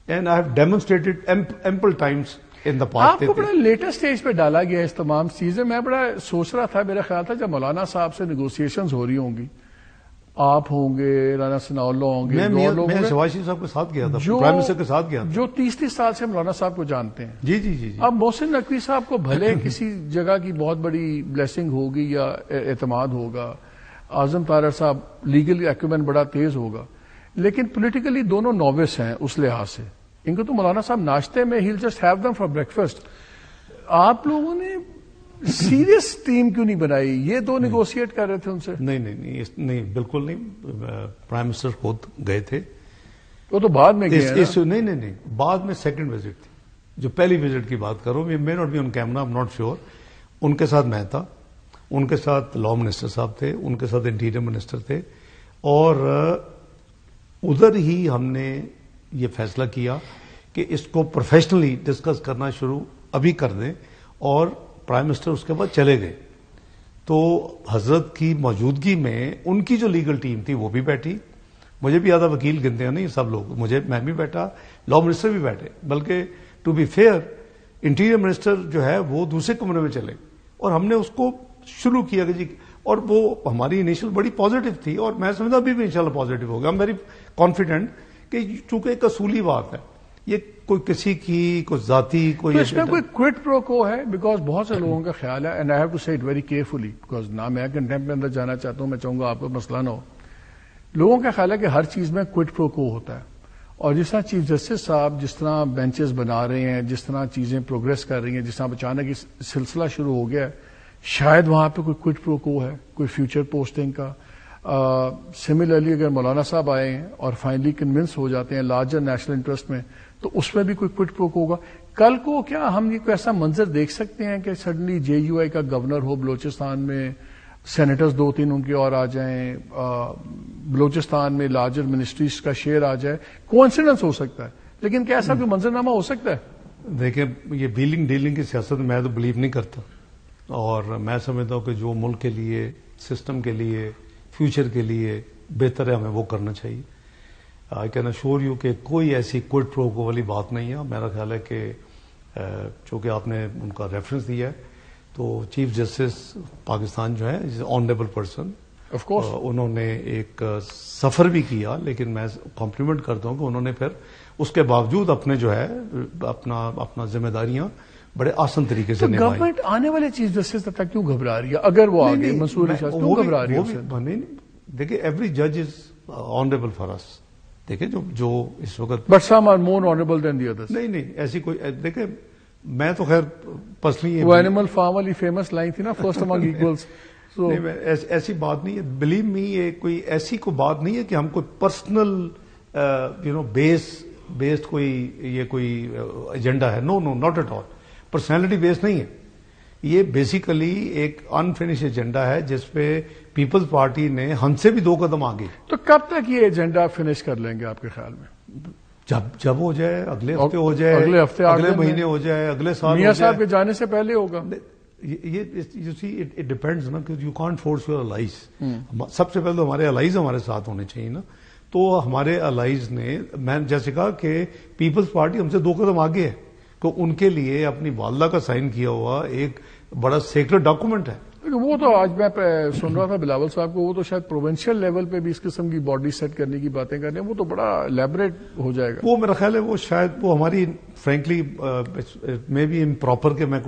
and I have demonstrated ample times in the past. آپ کو بڑا لیٹسٹ اسٹیج پہ ڈالا گیا اس تمام چیزیں. میں بڑا سوچ رہا تھا, میرا خیال تھا جب مولانا صاحب سے نیگوسیشنز ہو رہی ہوں گی, آپ ہوں گے, رانا ثناء اللہ ہوں گے, میں شہباز شریف صاحب کے ساتھ گیا تھا, پرائم منسٹر کے ساتھ گیا تھا, جو 30 سال سے مولانا صاحب کو جانتے ہیں. جی جی جی. اب محسن نقوی صاحب کو بھلے کسی جگہ کی بہت بڑی بلیسنگ ہوگی یا اعتماد ہوگا, اعظم طاہر صاحب لیگل ایکومن بڑا تیز ہوگا, لیکن پولیٹیکلی دونوں نووس ہیں اس لحاظ سے. ان کو تو مولانا صاحب ناشتے میں he'll just have them for breakfast. آپ لوگوں نے سیریس ٹیم کیوں نہیں بنائی؟ یہ دو نیگوشیٹ کر رہے تھے ان سے. نہیں بالکل نہیں. پرائم منسٹر خود گئے تھے. وہ تو بعد میں گئے. نہیں بعد میں سیکنڈ وزٹ تھی. جو پہلی وزٹ کی بات کروں, میں not be on camera, am not sure, ان کے ساتھ میں تھا, ان کے ساتھ لا منسٹر صاحب تھے, ان کے ساتھ انٹیریئر منسٹر تھے, اور ادھر ہی ہم نے یہ فیصلہ کیا کہ اس کو پروفیشنلی ڈسکس کرنا شروع ابھی کر دیں, اور پرائم منسٹر اس کے بعد چلے گئے. تو حضرت کی موجودگی میں ان کی جو لیگل ٹیم تھی وہ بھی بیٹھی, مجھے بھی آدھا وکیل گنتے ہیں نہیں سب لوگ, میں بھی بیٹھا, لا منسٹر بھی بیٹھے, بلکہ to be fair interior minister جو ہے وہ دوسرے کمرے میں چلے, اور ہم نے اس کو شروع کیا کہ جی, اور وہ ہماری انیشل بڑی پازیٹو تھی, اور میں سمجھتا ابھی بھی انشاءاللہ پازیٹو ہوگا. ہم ویری کانفیڈنٹ کہ چونکہ ایک اصولی بات ہے, یہ کوئی کسی کی کوئی ذاتی کوئی اس میں کوئی کوئٹ پرو کو ہے, بیکاز بہت سے لوگوں کا خیال ہے, اینڈ آئی ہیو ٹو سے اٹ ویری کیئرفلی, بیکاز نہ میں کنٹمپٹ میں اندر جانا چاہتا ہوں, میں چاہوں گا آپ کو مسئلہ نہ ہو. لوگوں کا خیال ہے کہ ہر چیز میں کوئٹ پرو کو ہوتا ہے, اور جس طرح چیف جسٹس صاحب جس طرح بینچز بنا رہے ہیں, جس طرح چیزیں پروگرس کر رہی ہیں, جس طرح اچانک اس سلسلہ شروع ہو گیا ہے, شاید وہاں پہ کوئی کوئٹ پرو کو ہے, کوئی فیوچر پوسٹنگ کا. سملرلی اگر مولانا صاحب آئے ہیں اور فائنلی کنونس ہو جاتے ہیں لارجر نیشنل انٹرسٹ میں, تو اس میں بھی کوئی کوئٹ پرو کو ہوگا. کل کو کیا ہم یہ کوئی ایسا منظر دیکھ سکتے ہیں کہ سڈنلی JUI کا گورنر ہو بلوچستان میں, سینیٹرز 2-3 ان کے اور آ جائیں, بلوچستان میں لارجر منسٹریز کا شیئر آ جائے, کوانسیڈنس ہو سکتا ہے, لیکن کیا ایسا کوئی منظرنامہ ہو سکتا ہے؟ دیکھیں, یہ ڈیلنگ کی سیاست میں تو بلیو نہیں کرتا, اور میں سمجھتا ہوں کہ جو ملک کے لیے, سسٹم کے لیے, فیوچر کے لیے بہتر ہے ہمیں وہ کرنا چاہیے. آئی کین اشور یو کہ کوئی ایسی کوئٹ پرو کو والی بات نہیں ہے. میرا خیال ہے کہ چونکہ آپ نے ان کا ریفرنس دیا ہے, تو چیف جسٹس پاکستان جو ہے آنریبل پرسن, آف کورس انہوں نے ایک سفر بھی کیا, لیکن میں کمپلیمنٹ کرتا ہوں کہ انہوں نے پھر اس کے باوجود اپنے جو ہے اپنا ذمہ داریاں بڑے آسان طریقے سے نبھائی. گورنمنٹ آنے والے چیف جسٹس تک کیوں گھبرا رہی ہے؟ اگر وہ آگے منصور علی شاہ کیوں گھبرا رہی ہے؟ دیکھیں, ایوری جج از آنریبل فار اس. دیکھیں جو اس وقت, but some are more honourable than the others. نہیں ایسی کوئی, دیکھیں میں تو خیر پرسنلی وہ اینیمل فارم والی فیمس لائن تھی نا, فرسٹ امنگ ایکولز. ایسی بات نہیں ہے, بلیو می, یہ کوئی ایسی کوئی بات نہیں ہے کہ ہم کوئی پرسنل بیسڈ کوئی یہ کوئی ایجنڈا ہے. نو ناٹ ایٹ آل. پرسنالٹی بیس نہیں ہے یہ, بیسیکلی ایک انفینش ایجنڈا ہے جس پہ پیپلز پارٹی نے ہم سے بھی 2 قدم آگے. تو کب تک یہ ایجنڈا فنش کر لیں گے آپ کے خیال میں؟ جب ہو جائے, اگلے ہفتے ہو جائے, اگلے ہفتے, اگلے مہینے ہو جائے, اگلے سال. میاں صاحب کے جانے سے پہلے ہوگا. یو سی اٹ ڈیپینڈز نا, کہ you can't force your allies. سب سے پہلے تو ہمارے الائز ہمارے ساتھ ہونے چاہیے نا. تو ہمارے الائز نے, میں جیسے کہا کہ پیپلز پارٹی ہم سے 2 قدم آگے ہے, تو ان کے لیے اپنی والدہ کا سائن کیا ہوا ایک بڑا سیکرٹ ڈاکومنٹ ہے. وہ تو آج میں سن رہا تھا بلاول صاحب کو, وہ تو شاید پروونشل لیول پہ بھی اس قسم کی باڈی سیٹ کرنے کی باتیں کر رہے ہیں, وہ تو بڑا ایلیبریٹ ہو جائے گا. وہ میرا خیال ہے وہ شاید وہ ہماری فرینکلی میں بھی امپراپر کہ میں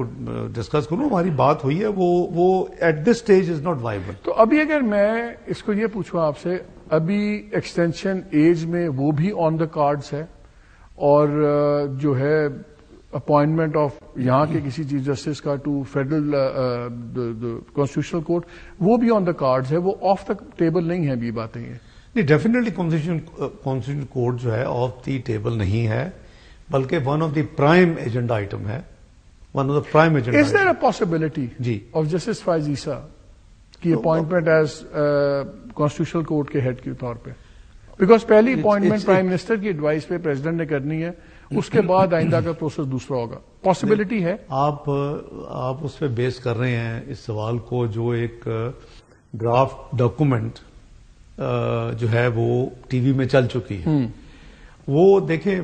ڈسکس کروں, ہماری بات ہوئی ہے, وہ at this stage is not viable. تو ابھی اگر میں اس کو یہ پوچھوں آپ سے, ابھی ایکسٹینشن ایج میں وہ بھی آن دا کارڈز ہے, اور جو ہے اپوائنٹمنٹ آف یہاں کے کسی چیف جسٹس کا ٹو فیڈرل کانسٹیٹیوشنل کورٹ, وہ بھی آن دا کارڈز ہے, وہ آف دا ٹیبل نہیں ہے بھی باتیں یہ؟ نہیں, ڈیفینیٹلی کانسٹیٹیوشنل کورٹ جو ہے آف دی ٹیبل نہیں ہے, بلکہ one of the prime agenda item ہے. One of the prime agenda. Is there a possibility of justice Faez Isa کی اپوائنٹمنٹ ایز کانسٹیٹیوشنل کورٹ کے ہیڈ کے طور پہ؟ بیکاز پہلی اپوائنٹمنٹ پرائم منسٹر کی ایڈوائس پہ پریزیڈنٹ نے کرنی ہے, اس کے بعد آئندہ کا پروسیس دوسرا ہوگا. پاسبلٹی ہے؟ آپ اس پہ بیس کر رہے ہیں اس سوال کو, جو ایک ڈرافٹ ڈاکومنٹ جو ہے وہ ٹی وی میں چل چکی ہے. وہ دیکھیں,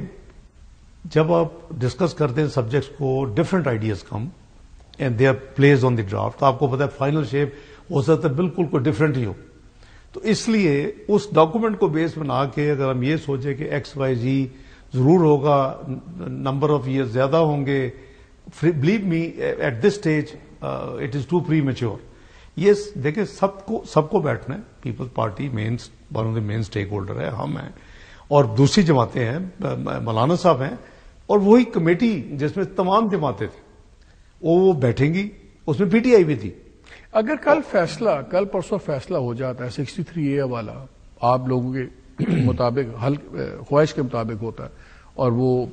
جب آپ ڈسکس کرتے ہیں سبجیکٹس کو, different ideas come and they are please on the draft. تو آپ کو پتا ہے فائنل شیپ ہو سکتا ہے بالکل کوئی ڈفرنٹ ہی ہو. تو اس لیے اس ڈاکومنٹ کو بیس بنا کے اگر ہم یہ سوچیں کہ XYZ ضرور ہوگا, نمبر آف ایئر زیادہ ہوں گے, believe me at this stage it is too پری میچور. یہ دیکھیں سب کو بیٹھنا ہے. Peoples Party one of the main stakeholder ہے, ہم ہیں, اور دوسری جماعتیں ہیں, مولانا صاحب ہیں, اور وہی کمیٹی جس میں تمام جماعتیں تھیں وہ بیٹھیں گی. اس میں PTI بھی تھی. اگر کل پرسوں فیصلہ ہو جاتا ہے 63A والا, آپ لوگوں کے مطابق خواہش کے مطابق ہوتا ہے, اور وہ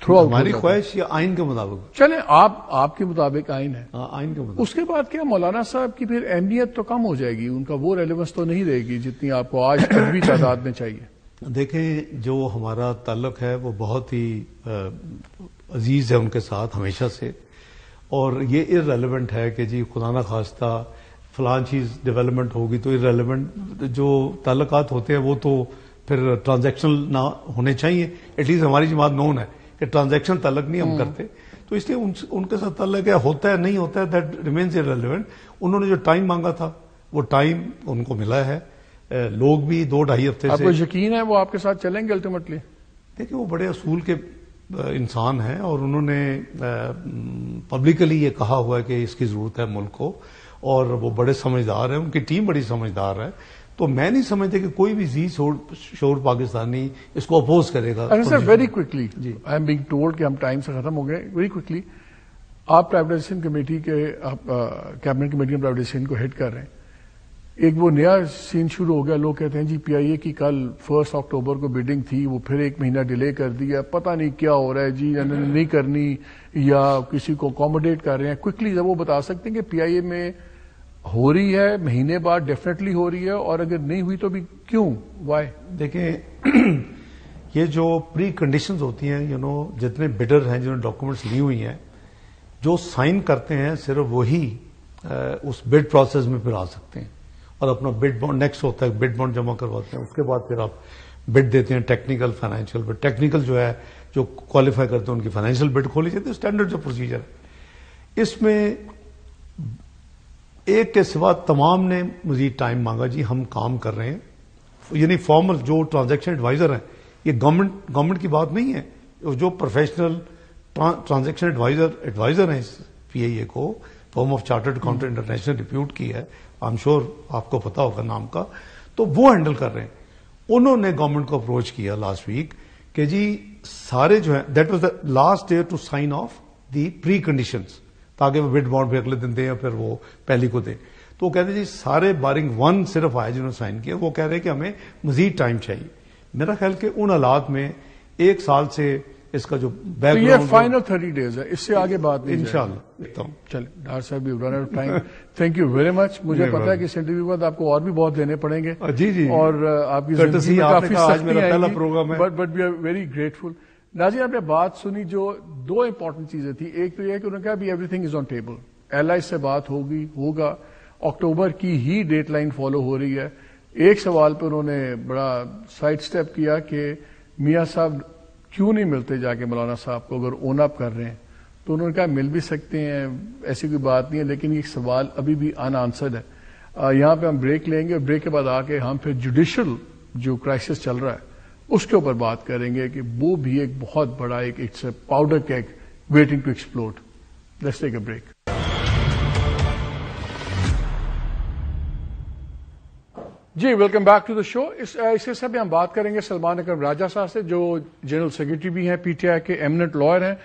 تھرو آؤٹ ہماری خواہش یا آئین کے مطابق؟ چلیں آپ کے مطابق آئین ہے، آئین کے مطابق. اس کے بعد کیا مولانا صاحب کی پھر اہمیت تو کم ہو جائے گی، ان کا وہ ریلیونس تو نہیں رہے گی جتنی آپ کو آج ابھی تعداد میں چاہیے. دیکھیں جو ہمارا تعلق ہے وہ بہت ہی عزیز ہے ان کے ساتھ ہمیشہ سے، اور یہ ارریلیونٹ ہے کہ جی خدا نہ خواستہ فلاں چیز ڈیولپمنٹ ہوگی تو ارریلیونٹ جو تعلقات ہوتے ہیں وہ تو پھر ٹرانزیکشنل نہ ہونے چاہیے. ایٹ لیسٹ ہماری جماعت نون ہے کہ ٹرانزیکشن تعلق نہیں ہم کرتے، تو اس لیے ان کے ساتھ تعلق ہے، ہوتا ہے نہیں ہوتا ہے دیٹ ریمینز ارریلیونٹ. انہوں نے جو ٹائم مانگا تھا وہ ٹائم ان کو ملا ہے. لوگ بھی 2-2.5 ہفتے سے، آپ کو یقین ہے وہ آپ کے ساتھ چلیں گے الٹیمیٹلی؟ دیکھیں وہ بڑے اصول کے انسان ہیں اور انہوں نے پبلکلی یہ کہا ہوا ہے کہ اس کی ضرورت ہے ملک کو، اور وہ بڑے سمجھدار ہیں، ان کی ٹیم بڑی سمجھدار ہے. تو میں نہیں سمجھتے کہ کوئی بھی زی شعور پاکستانی اس کو اپوز کرے گا. Sir very quickly I am being told کہ ہم ٹائم سے ختم ہو گئے. ویری کوئکلی آپ پرائیویٹائزیشن کمیٹی کے کیبنٹ کمیٹی میں پرائیویٹائزیشن کو ہیڈ کر رہے ہیں. ایک وہ نیا سین شروع ہو گیا، لوگ کہتے ہیں جی پی آئی اے کی کل 1 اکتوبر کو بیڈنگ تھی، وہ پھر 1 مہینہ ڈیلے کر دیا، پتہ نہیں کیا ہو رہا ہے جی، نہیں کرنی یا کسی کو اکوموڈیٹ کر رہے ہیں. کوئکلی جب وہ بتا سکتے ہیں کہ پی آئی اے میں ہو رہی ہے، مہینے بعد ڈیفینیٹلی ہو رہی ہے، اور اگر نہیں ہوئی تو بھی کیوں، وائی؟ دیکھیں یہ جو پری کنڈیشنز ہوتی ہیں جتنے بڈر ہیں جنہوں نے ڈاکومنٹس لی ہوئی ہیں، جو سائن کرتے ہیں صرف وہی اس بڈ پروسیس میں پھر آ سکتے ہیں، اور اپنا بڈ بانڈ نیکسٹ ہوتا ہے، بڈ بانڈ جمع کرواتے ہیں، اس کے بعد پھر آپ بڈ دیتے ہیں، ٹیکنیکل فائنینشیل بڈ. ٹیکنیکل جو ہے جو کوالیفائی کرتے ہیں ان کی فائنینشیل بڈ کھولی جاتی ہے، اسٹینڈرڈ جو پروسیجر ہے. اس میں ایک کے سوا تمام نے مزید ٹائم مانگا. جی ہم کام کر رہے ہیں، یعنی فارمل جو ٹرانزیکشن ایڈوائزر ہیں، یہ گورنمنٹ کی بات نہیں ہے، جو پروفیشنل ٹرانزیکشن ایڈوائزر ہیں اس پی آئی اے کو، firm of chartered accountant international repute کی ہے، آئی ایم شیور آپ کو پتا ہوگا نام کا، تو وہ ہینڈل کر رہے ہیں. انہوں نے گورنمنٹ کو اپروچ کیا لاسٹ ویک کہ جی سارے جو ہیں، that was the last day to sign off the preconditions, تاکہ وہ بڈ بانڈ بھی اگلے دن دیں یا پھر وہ پہلی کو دیں. تو وہ کہتے ہیں جی سارے بارنگ 1 صرف آئے جنہوں نے سائن کیا، وہ کہہ رہے ہیں کہ ہمیں مزید ٹائم چاہیے. میرا خیال کہ ان حالات میں 1 سال سے اس کا جو بیک گراؤنڈ، یہ فائنل 30 days ہے، اس سے آگے بات نہیں انشاءاللہ. چلیں ڈاکٹر صاحب بھی run out time. Thank you very مچ. مجھے پتا ہے کہ اس انٹرویو کے بعد آپ کو اور بھی بہت دینے پڑیں گے. جی اور آپ کی زندگی میں کافی سختی آئیں گی، but we are very grateful. ناظرین آپ نے بات سنی، جو 2 امپورٹنٹ چیزیں تھیں. ایک تو یہ کہ انہوں نے کہا بھی every thing is on table, L آئی سے بات ہوگا، اکتوبر کی ہی ڈیٹ لائن فالو ہو رہی ہے. ایک سوال پہ انہوں نے بڑا سائڈ سٹیپ کیا کہ میاں صاحب کیوں نہیں ملتے جا کے مولانا صاحب کو اگر اون اپ کر رہے ہیں. تو انہوں نے کہا مل بھی سکتے ہیں، ایسی کوئی بات نہیں ہے، لیکن یہ سوال ابھی بھی ان آنسرڈ ہے. یہاں پہ ہم بریک لیں گے، اور بریک کے بعد آ کے ہم پھر جوڈیشل جو کرائسس چل رہا ہے اس کے اوپر بات کریں گے کہ وہ بھی ایک بہت بڑا it's a powder keg waiting to explode. Let's take a break. جی welcome back to the show. اس حصے میں ہم بات کریں گے سلمان اکرم راجہ صاحب سے، جو جنرل سیکرٹری بھی ہیں پی ٹی آئی کے، ایمنٹ لائر ہیں.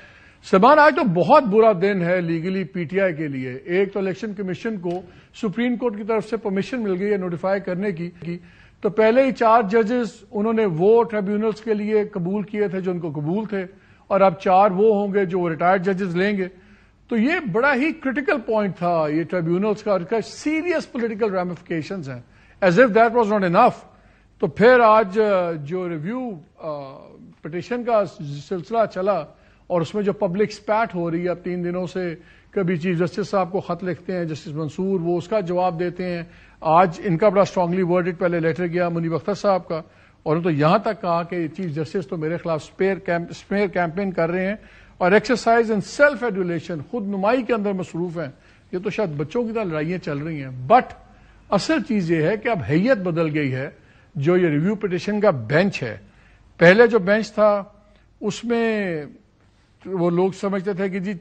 سلمان آج تو بہت برا دن ہے لیگلی پی ٹی آئی کے لیے. ایک تو الیکشن کمیشن کو سپریم کورٹ کی طرف سے پرمیشن مل گئی ہے نوٹیفائی کرنے کی، تو پہلے ہی 4 ججز انہوں نے وہ ٹریبیونلز کے لیے قبول کیے تھے جو ان کو قبول تھے، اور اب 4 وہ ہوں گے جو ریٹائرڈ ججز لیں گے. تو یہ بڑا ہی کریٹیکل پوائنٹ تھا یہ ٹریبیونلز کا، اور اس کا سیریس پولیٹیکل ریمیفیکیشنز ہیں. As if that was not enough, تو پھر آج جو ریویو پٹیشن کا سلسلہ چلا اور اس میں جو پبلک سپیٹ ہو رہی ہے اب 3 دنوں سے، کبھی چیف جسٹس صاحب کو خط لکھتے ہیں جسٹس منصور، وہ اس کا جواب دیتے ہیں. آج ان کا بڑا اسٹرانگلی ورڈڈ پہلے لیٹر گیا منیب اختر صاحب کا، اور انہوں نے تو یہاں تک کہا کہ چیف جسٹس تو میرے خلاف اسپیئر کیمپین کر رہے ہیں اور ایکسرسائز ان سیلف ایڈولیشن، خود نمائی کے اندر مصروف ہیں. یہ تو شاید بچوں کی طرح لڑائیاں چل رہی ہیں. بٹ اصل چیز یہ ہے کہ اب حیت بدل گئی ہے. جو یہ ریویو پٹیشن کا بینچ ہے، پہلے جو بینچ تھا اس میں وہ لوگ سمجھتے تھے کہ جی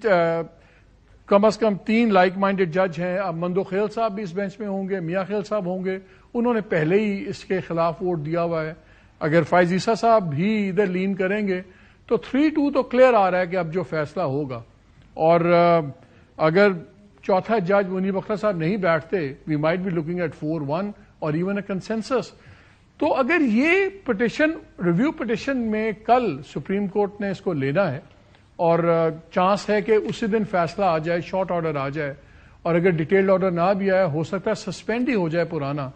کم از کم 3 لائک مائنڈڈ جج ہیں. اب مندو خیل صاحب بھی اس بینچ میں ہوں گے، میاں خیل صاحب ہوں گے، انہوں نے پہلے ہی اس کے خلاف ووٹ دیا ہوا ہے. اگر فائز عیسیٰ صاحب بھی ادھر لین کریں گے تو 3-2 تو کلیئر آ رہا ہے کہ اب جو فیصلہ ہوگا. اور اگر چوتھا جج منیب اختر صاحب نہیں بیٹھتے، we might be looking at 4-1 اور ایون اے کنسنسس. تو اگر یہ پٹیشن ریویو پٹیشن میں کل سپریم کورٹ نے اس کو لینا ہے اور چانس ہے کہ اسی دن فیصلہ آ جائے, شارٹ آرڈر آ جائے, اور اگر ڈیٹیلڈ آرڈر نہ بھی آئے ہو سکتا ہے سسپینڈ ہی ہو جائے پرانا,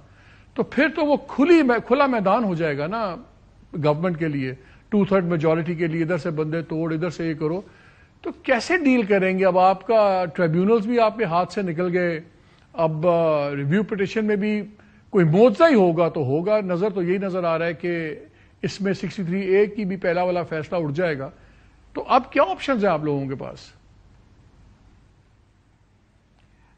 تو پھر تو وہ کھلا میدان ہو جائے گا نا گورنمنٹ کے لیے, 2/3 میجورٹی کے لیے, ادھر سے بندے توڑ, ادھر سے یہ کرو. تو کیسے ڈیل کریں گے؟ اب آپ کا ٹریبیونلز بھی آپ کے ہاتھ سے نکل گئے, اب ریویو پٹیشن میں بھی کوئی معجزہ ہی ہوگا تو ہوگا, نظر تو یہی نظر آ رہا ہے کہ اس میں 63A کی بھی پہلا والا فیصلہ اٹھ جائے گا. تو اب کیا آپشنز ہیں آپ لوگوں کے پاس؟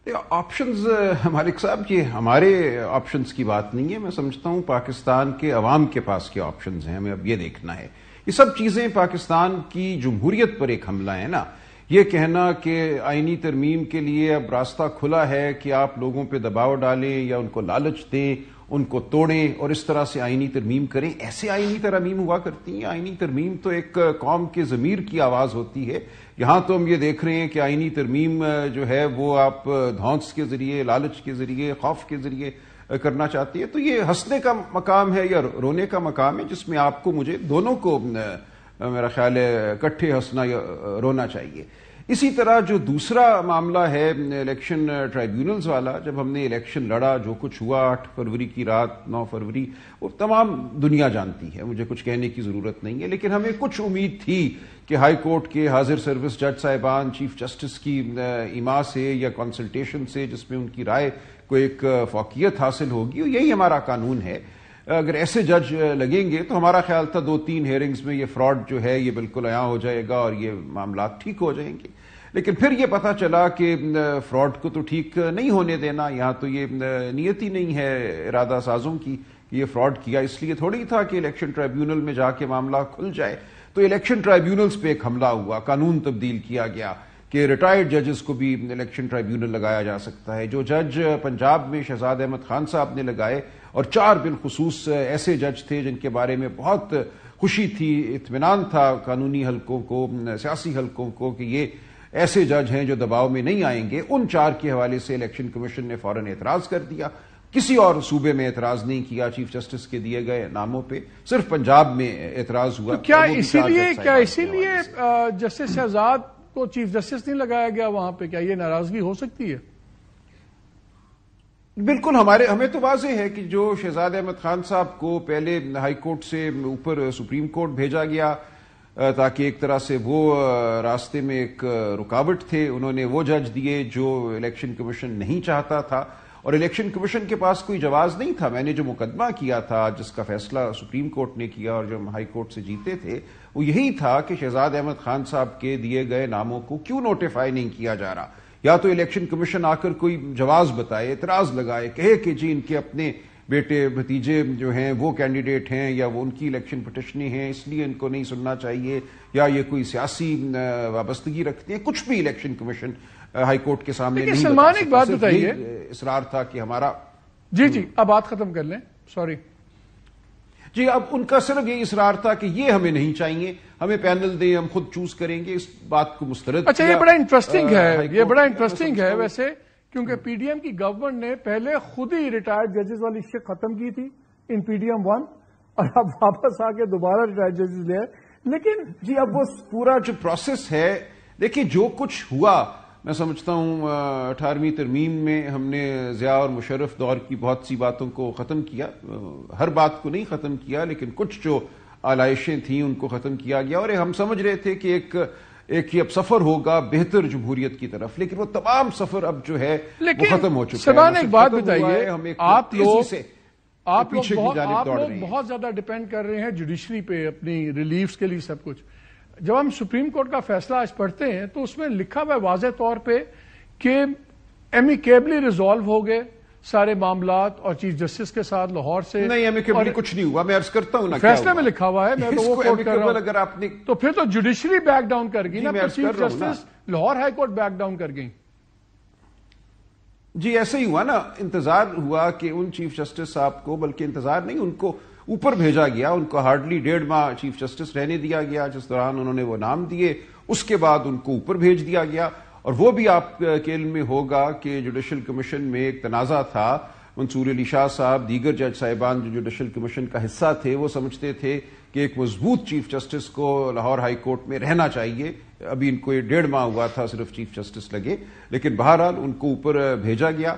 آپشنز مالک صاحب, یہ ہمارے آپشنز کی بات نہیں ہے. میں سمجھتا ہوں پاکستان کے عوام کے پاس کیا آپشنز ہیں, ہمیں اب یہ دیکھنا ہے. یہ سب چیزیں پاکستان کی جمہوریت پر ایک حملہ ہے نا. یہ کہنا کہ آئینی ترمیم کے لیے اب راستہ کھلا ہے کہ آپ لوگوں پہ دباؤ ڈالیں یا ان کو لالچ دیں, ان کو توڑیں اور اس طرح سے آئینی ترمیم کریں. ایسے آئینی ترمیم ہوا کرتی ہیں؟ آئینی ترمیم تو ایک قوم کے ضمیر کی آواز ہوتی ہے. یہاں تو ہم یہ دیکھ رہے ہیں کہ آئینی ترمیم جو ہے وہ آپ دھونس کے ذریعے, لالچ کے ذریعے, خوف کے ذریعے کرنا چاہتی ہے. تو یہ ہنسنے کا مقام ہے یا رونے کا مقام ہے, جس میں آپ کو مجھے دونوں کو میرا خیال ہے اکٹھے ہنسنا یا رونا چاہیے. اسی طرح جو دوسرا معاملہ ہے الیکشن ٹرائیبیونلز والا, جب ہم نے الیکشن لڑا, جو کچھ ہوا 8 فروری کی رات, 9 فروری, وہ تمام دنیا جانتی ہے, مجھے کچھ کہنے کی ضرورت نہیں ہے. لیکن ہمیں کچھ امید تھی کہ ہائی کورٹ کے حاضر سروس جج صاحبان چیف جسٹس کی ایما سے یا کنسلٹیشن سے, جس میں ان کی رائے کو ایک فوقیت حاصل ہوگی, اور یہی ہمارا قانون ہے. اگر ایسے جج لگیں گے تو ہمارا خیال تھا 2-3 ہیئرنگز میں یہ فراڈ جو ہے یہ بالکل عیاں ہو جائے گا اور یہ معاملات ٹھیک ہو جائیں گے. لیکن پھر یہ پتہ چلا کہ فراڈ کو تو ٹھیک نہیں ہونے دینا. یہاں تو یہ نیت ہی نہیں ہے ارادہ سازوں کی کہ یہ فراڈ کیا اس لیے تھوڑی تھا کہ الیکشن ٹرائیبیونل میں جا کے معاملہ کھل جائے. تو الیکشن ٹرائیبیونلز پہ ایک حملہ ہوا, قانون تبدیل کیا گیا کہ ریٹائرڈ ججز کو بھی الیکشن ٹرائیبیونل لگایا جا سکتا ہے. جو جج پنجاب میں شہزاد احمد خان صاحب نے لگائے, اور 4 بالخصوص ایسے جج تھے جن کے بارے میں بہت خوشی تھی, اطمینان تھا قانونی حلقوں کو, سیاسی حلقوں کو, کہ یہ ایسے جج ہیں جو دباؤ میں نہیں آئیں گے. ان 4 کے حوالے سے الیکشن کمیشن نے فوراً اعتراض کر دیا. کسی اور صوبے میں اعتراض نہیں کیا چیف جسٹس کے دیے گئے ناموں پہ, صرف پنجاب میں اعتراض ہوا. کیا اسی لیے جسٹس شہزاد کو چیف جسٹس نہیں لگایا گیا وہاں پہ؟ کیا یہ ناراضگی ہو سکتی ہے؟ بالکل, ہمیں تو واضح ہے کہ جو شہزاد احمد خان صاحب کو پہلے ہائی کورٹ سے اوپر سپریم کورٹ بھیجا گیا تاکہ ایک طرح سے وہ راستے میں ایک رکاوٹ تھے, انہوں نے وہ جج دیے جو الیکشن کمیشن نہیں چاہتا تھا, اور الیکشن کمیشن کے پاس کوئی جواز نہیں تھا. میں نے جو مقدمہ کیا تھا, جس کا فیصلہ سپریم کورٹ نے کیا اور جو ہم ہائی کورٹ سے جیتے تھے, وہ یہی تھا کہ شہزاد احمد خان صاحب کے دیے گئے ناموں کو کیوں نوٹیفائی نہیں کیا جا رہا. یا تو الیکشن کمیشن آ کر کوئی جواز بتائے, اعتراض لگائے, کہے کہ جی ان کے اپنے بیٹے بھتیجے جو ہیں وہ کینڈیڈیٹ ہیں یا وہ ان کی الیکشن پٹیشنیں ہیں اس لیے ان کو نہیں سننا چاہیے, یا یہ کوئی سیاسی وابستگی رکھتے ہیں. کچھ بھی الیکشن کمیشن ہائی کورٹ کے سامنے نہیں. سلمان ایک بات بتائیے, اصرار تھا کہ ہمارا جی اب بات ختم کر لیں, سوری جی, اب ان کا صرف یہ اصرار تھا کہ یہ ہمیں نہیں چاہیے, ہمیں پینل دیں, ہم خود چوز کریں گے. اس بات کو مسترد. اچھا, یہ بڑا انٹرسٹنگ ہے, یہ بڑا انٹرسٹنگ ہے ویسے, کیونکہ پی ڈی ایم کی گورنمنٹ نے پہلے خود ہی ریٹائرڈ ججز والی شک ختم کی تھی ان پی ڈی ایم 1, اور اب واپس آ کے دوبارہ ریٹائرڈ ججز لے. لیکن جی اب وہ پورا جو پروسیس ہے, دیکھیں جو کچھ ہوا, میں سمجھتا ہوں 18ویں ترمیم میں ہم نے ضیاء اور مشرف دور کی بہت سی باتوں کو ختم کیا. ہر بات کو نہیں ختم کیا, لیکن کچھ جو آلائشیں تھیں ان کو ختم کیا گیا, اور ہم سمجھ رہے تھے کہ ایک ہی اب سفر ہوگا بہتر جمہوریت کی طرف. لیکن وہ تمام سفر اب جو ہے وہ ختم ہو چکا ہے. سلمان ایک بات بتائیے, آپ لوگ بہت بہت زیادہ ڈیپینڈ کر رہے ہیں جوڈیشری پہ اپنی ریلیفز کے لیے سب کچھ. جب ہم سپریم کورٹ کا فیصلہ آج پڑھتے ہیں تو اس میں لکھا ہوا ہے واضح طور پہ کہ ایمیکیبلی ریزالو ہو گئے سارے معاملات, اور چیف جسٹس کے ساتھ لاہور سے نہیں, ایمیکیبلی کچھ نہیں ہوا. میں عرض کرتا ہوں نا, فیصلے میں لکھا ہوا ہے, میں تو وہ کوٹ کر رہا ہوں. اگر آپ نے تو پھر تو جوڈیشری بیک ڈاؤن کر گئی نا, chief justice Lahore high court back down کر گئی. جی ایسے ہی ہوا نا, انتظار ہوا کہ ان چیف جسٹس صاحب کو, بلکہ انتظار نہیں, ان کو اوپر بھیجا گیا. ان کو ہارڈلی 1.5 ماہ چیف جسٹس رہنے دیا گیا, جس دوران انہوں نے وہ نام دیے. اس کے بعد ان کو اوپر بھیج دیا گیا. اور وہ بھی آپ کے علم میں ہوگا کہ جوڈیشل کمیشن میں ایک تنازع تھا. منصور علی شاہ صاحب, دیگر جج صاحبان جو جوڈیشل کمیشن کا حصہ تھے, وہ سمجھتے تھے کہ ایک مضبوط چیف جسٹس کو لاہور ہائی کورٹ میں رہنا چاہیے. ابھی ان کو یہ 1.5 ماہ ہوا تھا صرف چیف جسٹس لگے، لیکن بہرحال ان کو اوپر بھیجا گیا.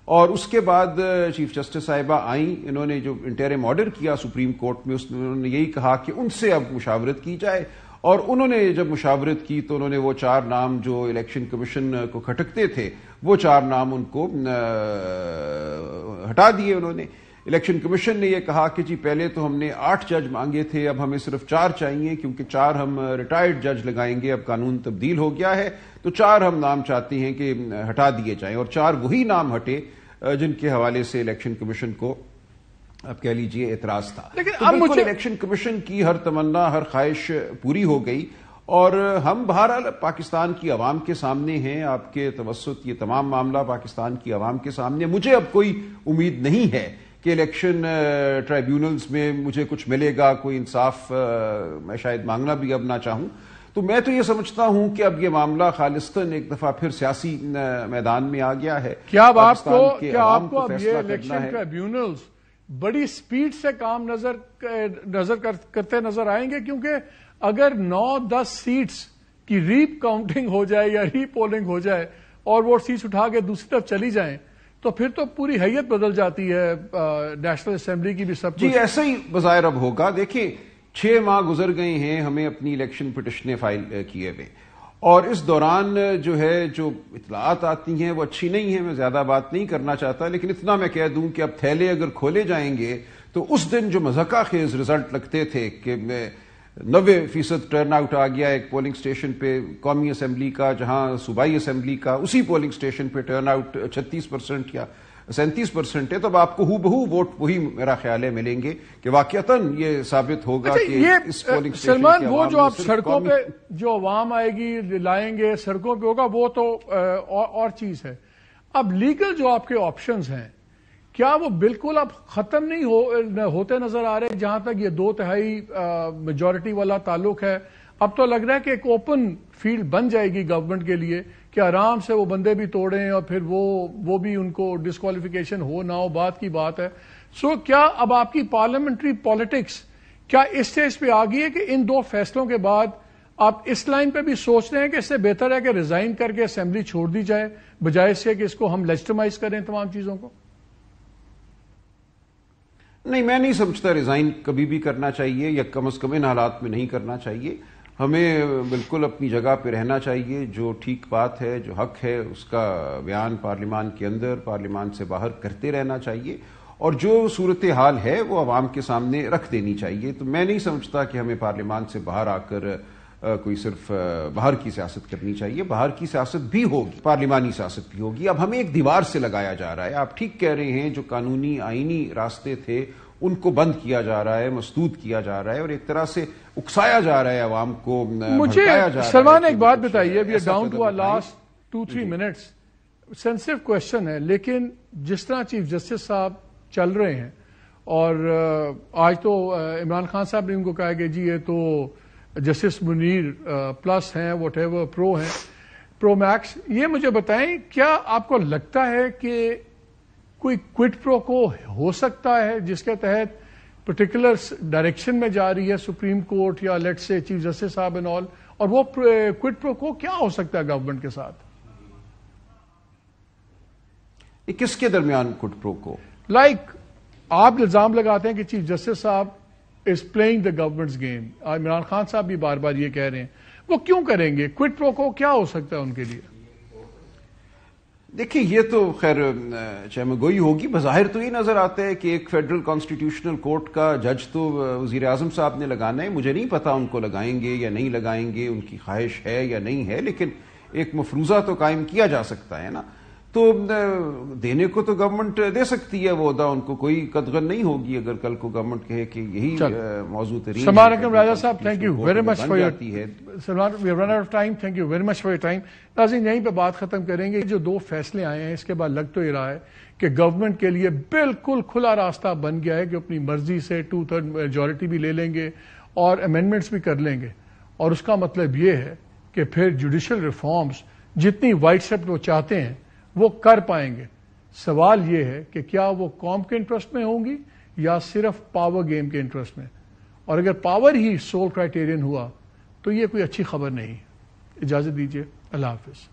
اور اس کے بعد چیف جسٹس صاحبہ آئیں، انہوں نے جو انٹرم آرڈر کیا سپریم کورٹ میں، اس میں انہوں نے یہی کہا کہ ان سے اب مشاورت کی جائے. اور انہوں نے جب مشاورت کی تو انہوں نے وہ 4 نام جو الیکشن کمیشن کو کھٹکتے تھے، وہ 4 نام ان کو ہٹا دیے انہوں نے. الیکشن کمیشن نے یہ کہا کہ جی پہلے تو ہم نے 8 جج مانگے تھے، اب ہمیں صرف 4 چاہیے، کیونکہ 4 ہم ریٹائرڈ جج لگائیں گے، اب قانون تبدیل ہو گیا ہے، تو 4 ہم نام چاہتے ہیں کہ ہٹا دیے جائیں. اور 4 وہی نام ہٹے جن کے حوالے سے الیکشن کمیشن کو اب کہہ لیجئے اعتراض تھا. لیکن تو اب بالکل الیکشن کمیشن کی ہر تمنا، ہر خواہش پوری ہو گئی. اور ہم بہرحال پاکستان کی عوام کے سامنے ہیں، آپ کے توسط یہ تمام معاملہ پاکستان کی عوام کے سامنے. مجھے اب کوئی امید نہیں ہے کہ الیکشن ٹرائیبیونلز میں مجھے کچھ ملے گا، کوئی انصاف میں شاید مانگنا بھی اب نہ چاہوں. تو میں تو یہ سمجھتا ہوں کہ اب یہ معاملہ خالصتاً ایک دفعہ پھر سیاسی میدان میں آ گیا ہے. کیا اب آپ کو اب یہ الیکشن ٹرائیبیونلز بڑی سپیڈ سے کام کرتے نظر آئیں گے؟ کیونکہ اگر 9-10 سیٹس کی ریپ کاؤنٹنگ ہو جائے یا ری پولنگ ہو جائے اور وہ سیٹس اٹھا کے دوسری طرف چلی جائیں تو پھر تو پوری حیت بدل جاتی ہے نیشنل اسمبلی کی بھی. سب جی ایسا ہی بظاہر اب ہوگا. دیکھیں 6 ماہ گزر گئے ہیں ہمیں اپنی الیکشن پٹیشنیں فائل کیے ہوئے، اور اس دوران جو اطلاعات آتی ہیں وہ اچھی نہیں ہیں. میں زیادہ بات نہیں کرنا چاہتا، لیکن اتنا میں کہہ دوں کہ اب تھیلے اگر کھولے جائیں گے تو اس دن جو مضحکہ خیز رزلٹ لگتے تھے کہ 90% ٹرن آؤٹ آ گیا ایک پولنگ سٹیشن پہ قومی اسمبلی کا، جہاں صوبائی اسمبلی کا اسی پولنگ سٹیشن پہ ٹرن آؤٹ 36% یا 37% ہے، تو اب آپ کو ہو بہو ووٹ وہی میرا خیال ہے ملیں گے کہ واقعتاً یہ ثابت ہوگا کہ اس پولنگ سٹیشن سلمان وہ جو آپ سڑکوں پہ جو عوام آئے گی لائیں گے سڑکوں پہ ہوگا وہ تو اور چیز ہے. اب لیگل جو آپ کے آپشنز ہیں کیا وہ بالکل اب ختم نہیں ہوتے نظر آ رہے؟ جہاں تک یہ 2/3 میجورٹی والا تعلق ہے، اب تو لگ رہا ہے کہ ایک اوپن فیلڈ بن جائے گی گورنمنٹ کے لیے کہ آرام سے وہ بندے بھی توڑیں اور پھر وہ بھی ان کو ڈسکوالیفیکیشن ہو نہ ہو بات کی بات ہے. سو کیا اب آپ کی پارلیمنٹری پالیٹکس کیا اس سٹیج پہ آ گئی ہے کہ ان 2 فیصلوں کے بعد آپ اس لائن پہ بھی سوچ رہے ہیں کہ اس سے بہتر ہے کہ ریزائن کر کے اسمبلی چھوڑ دی جائے بجائے سے کہ اس کو ہم لیجٹمائز کریں تمام چیزوں کو؟ نہیں، میں نہیں سمجھتا ریزائن کبھی بھی کرنا چاہیے، یا کم از کم ان حالات میں نہیں کرنا چاہیے. ہمیں بالکل اپنی جگہ پہ رہنا چاہیے. جو ٹھیک بات ہے، جو حق ہے، اس کا بیان پارلیمان کے اندر، پارلیمان سے باہر کرتے رہنا چاہیے، اور جو صورتحال ہے وہ عوام کے سامنے رکھ دینی چاہیے. تو میں نہیں سمجھتا کہ ہمیں پارلیمان سے باہر آ کر کوئی صرف باہر کی سیاست کرنی چاہیے. باہر کی سیاست بھی ہوگی، پارلیمانی سیاست بھی ہوگی. اب ہمیں ایک دیوار سے لگایا جا رہا ہے. آپ ٹھیک کہہ رہے ہیں، جو قانونی آئینی راستے تھے ان کو بند کیا جا رہا ہے، مسدود کیا جا رہا ہے، اور ایک طرح سے اکسایا جا را ہے عوام کو. مجھے سلمان ایک بات بتائیے، we are down to our last 2-3 minutes. Sensitive question ہے، لیکن جس طرح چیف جسٹس صاحب چل رہے ہیں، اور آج تو عمران خان صاحب نے ان کو کہا کہ جی یہ تو جسٹس منیر پلس ہیں، واٹ ایور پرو ہیں، پرو میکس. یہ مجھے بتائیں کیا آپ کو لگتا ہے کہ کوئی کوئٹ پرو کو ہو سکتا ہے جس کے تحت پرٹیکولر ڈائریکشن میں جا رہی ہے سپریم کورٹ یا لیٹ سے چیف جسٹس صاحب اینڈ آل، اور وہ کوئٹ پرو کو کیا ہو سکتا ہے گورنمنٹ کے ساتھ؟ کس کے درمیان کوئٹ پرو کو؟ لائک آپ الزام لگاتے ہیں کہ چیف جسٹس صاحب is playing the governments game. Imran Khan صاحب بھی بار بار یہ کہہ رہے ہیں، وہ کیوں کریں گے؟ کوئٹ پرو کو کیا ہو سکتا ہے ان کے لیے؟ دیکھیں یہ تو خیر چہمگوئی ہوگی. بظاہر تو یہ نظر آتا ہے کہ ایک فیڈرل کانسٹیٹیوشنل کورٹ کا جج تو وزیر اعظم صاحب نے لگانا ہے. مجھے نہیں پتا ان کو لگائیں گے یا نہیں لگائیں گے، ان کی خواہش ہے یا نہیں ہے، لیکن ایک مفروضہ تو قائم کیا جا سکتا ہے نا. تو دینے کو تو گورنمنٹ دے سکتی ہے وہ عہدہ، ان کو کوئی قدغن نہیں ہوگی اگر کل کو گورنمنٹ کہے کہ یہی موضوع ترین. سلمان اکرم راجہ صاحب، thank you very much for your Salman, we run out of time. Thank you very much for your time. ناظرین یہیں پہ بات ختم کریں گے. جو 2 فیصلے آئے ہیں اس کے بعد لگ تو یہ رہا ہے کہ گورنمنٹ کے لیے بالکل کھلا راستہ بن گیا ہے کہ اپنی مرضی سے 2/3 میجورٹی بھی لے لیں گے اور امینڈمنٹس بھی کر لیں گے، اور اس کا مطلب یہ ہے کہ پھر جوڈیشل ریفارمز جتنی وائڈ اسپیڈ وہ چاہتے ہیں وہ کر پائیں گے. سوال یہ ہے کہ کیا وہ قوم کے انٹرسٹ میں ہوں گی یا صرف پاور گیم کے انٹرسٹ میں. اور اگر پاور ہی سول کرائٹیرین ہوا تو یہ کوئی اچھی خبر نہیں. اجازت دیجیے. اللہ حافظ.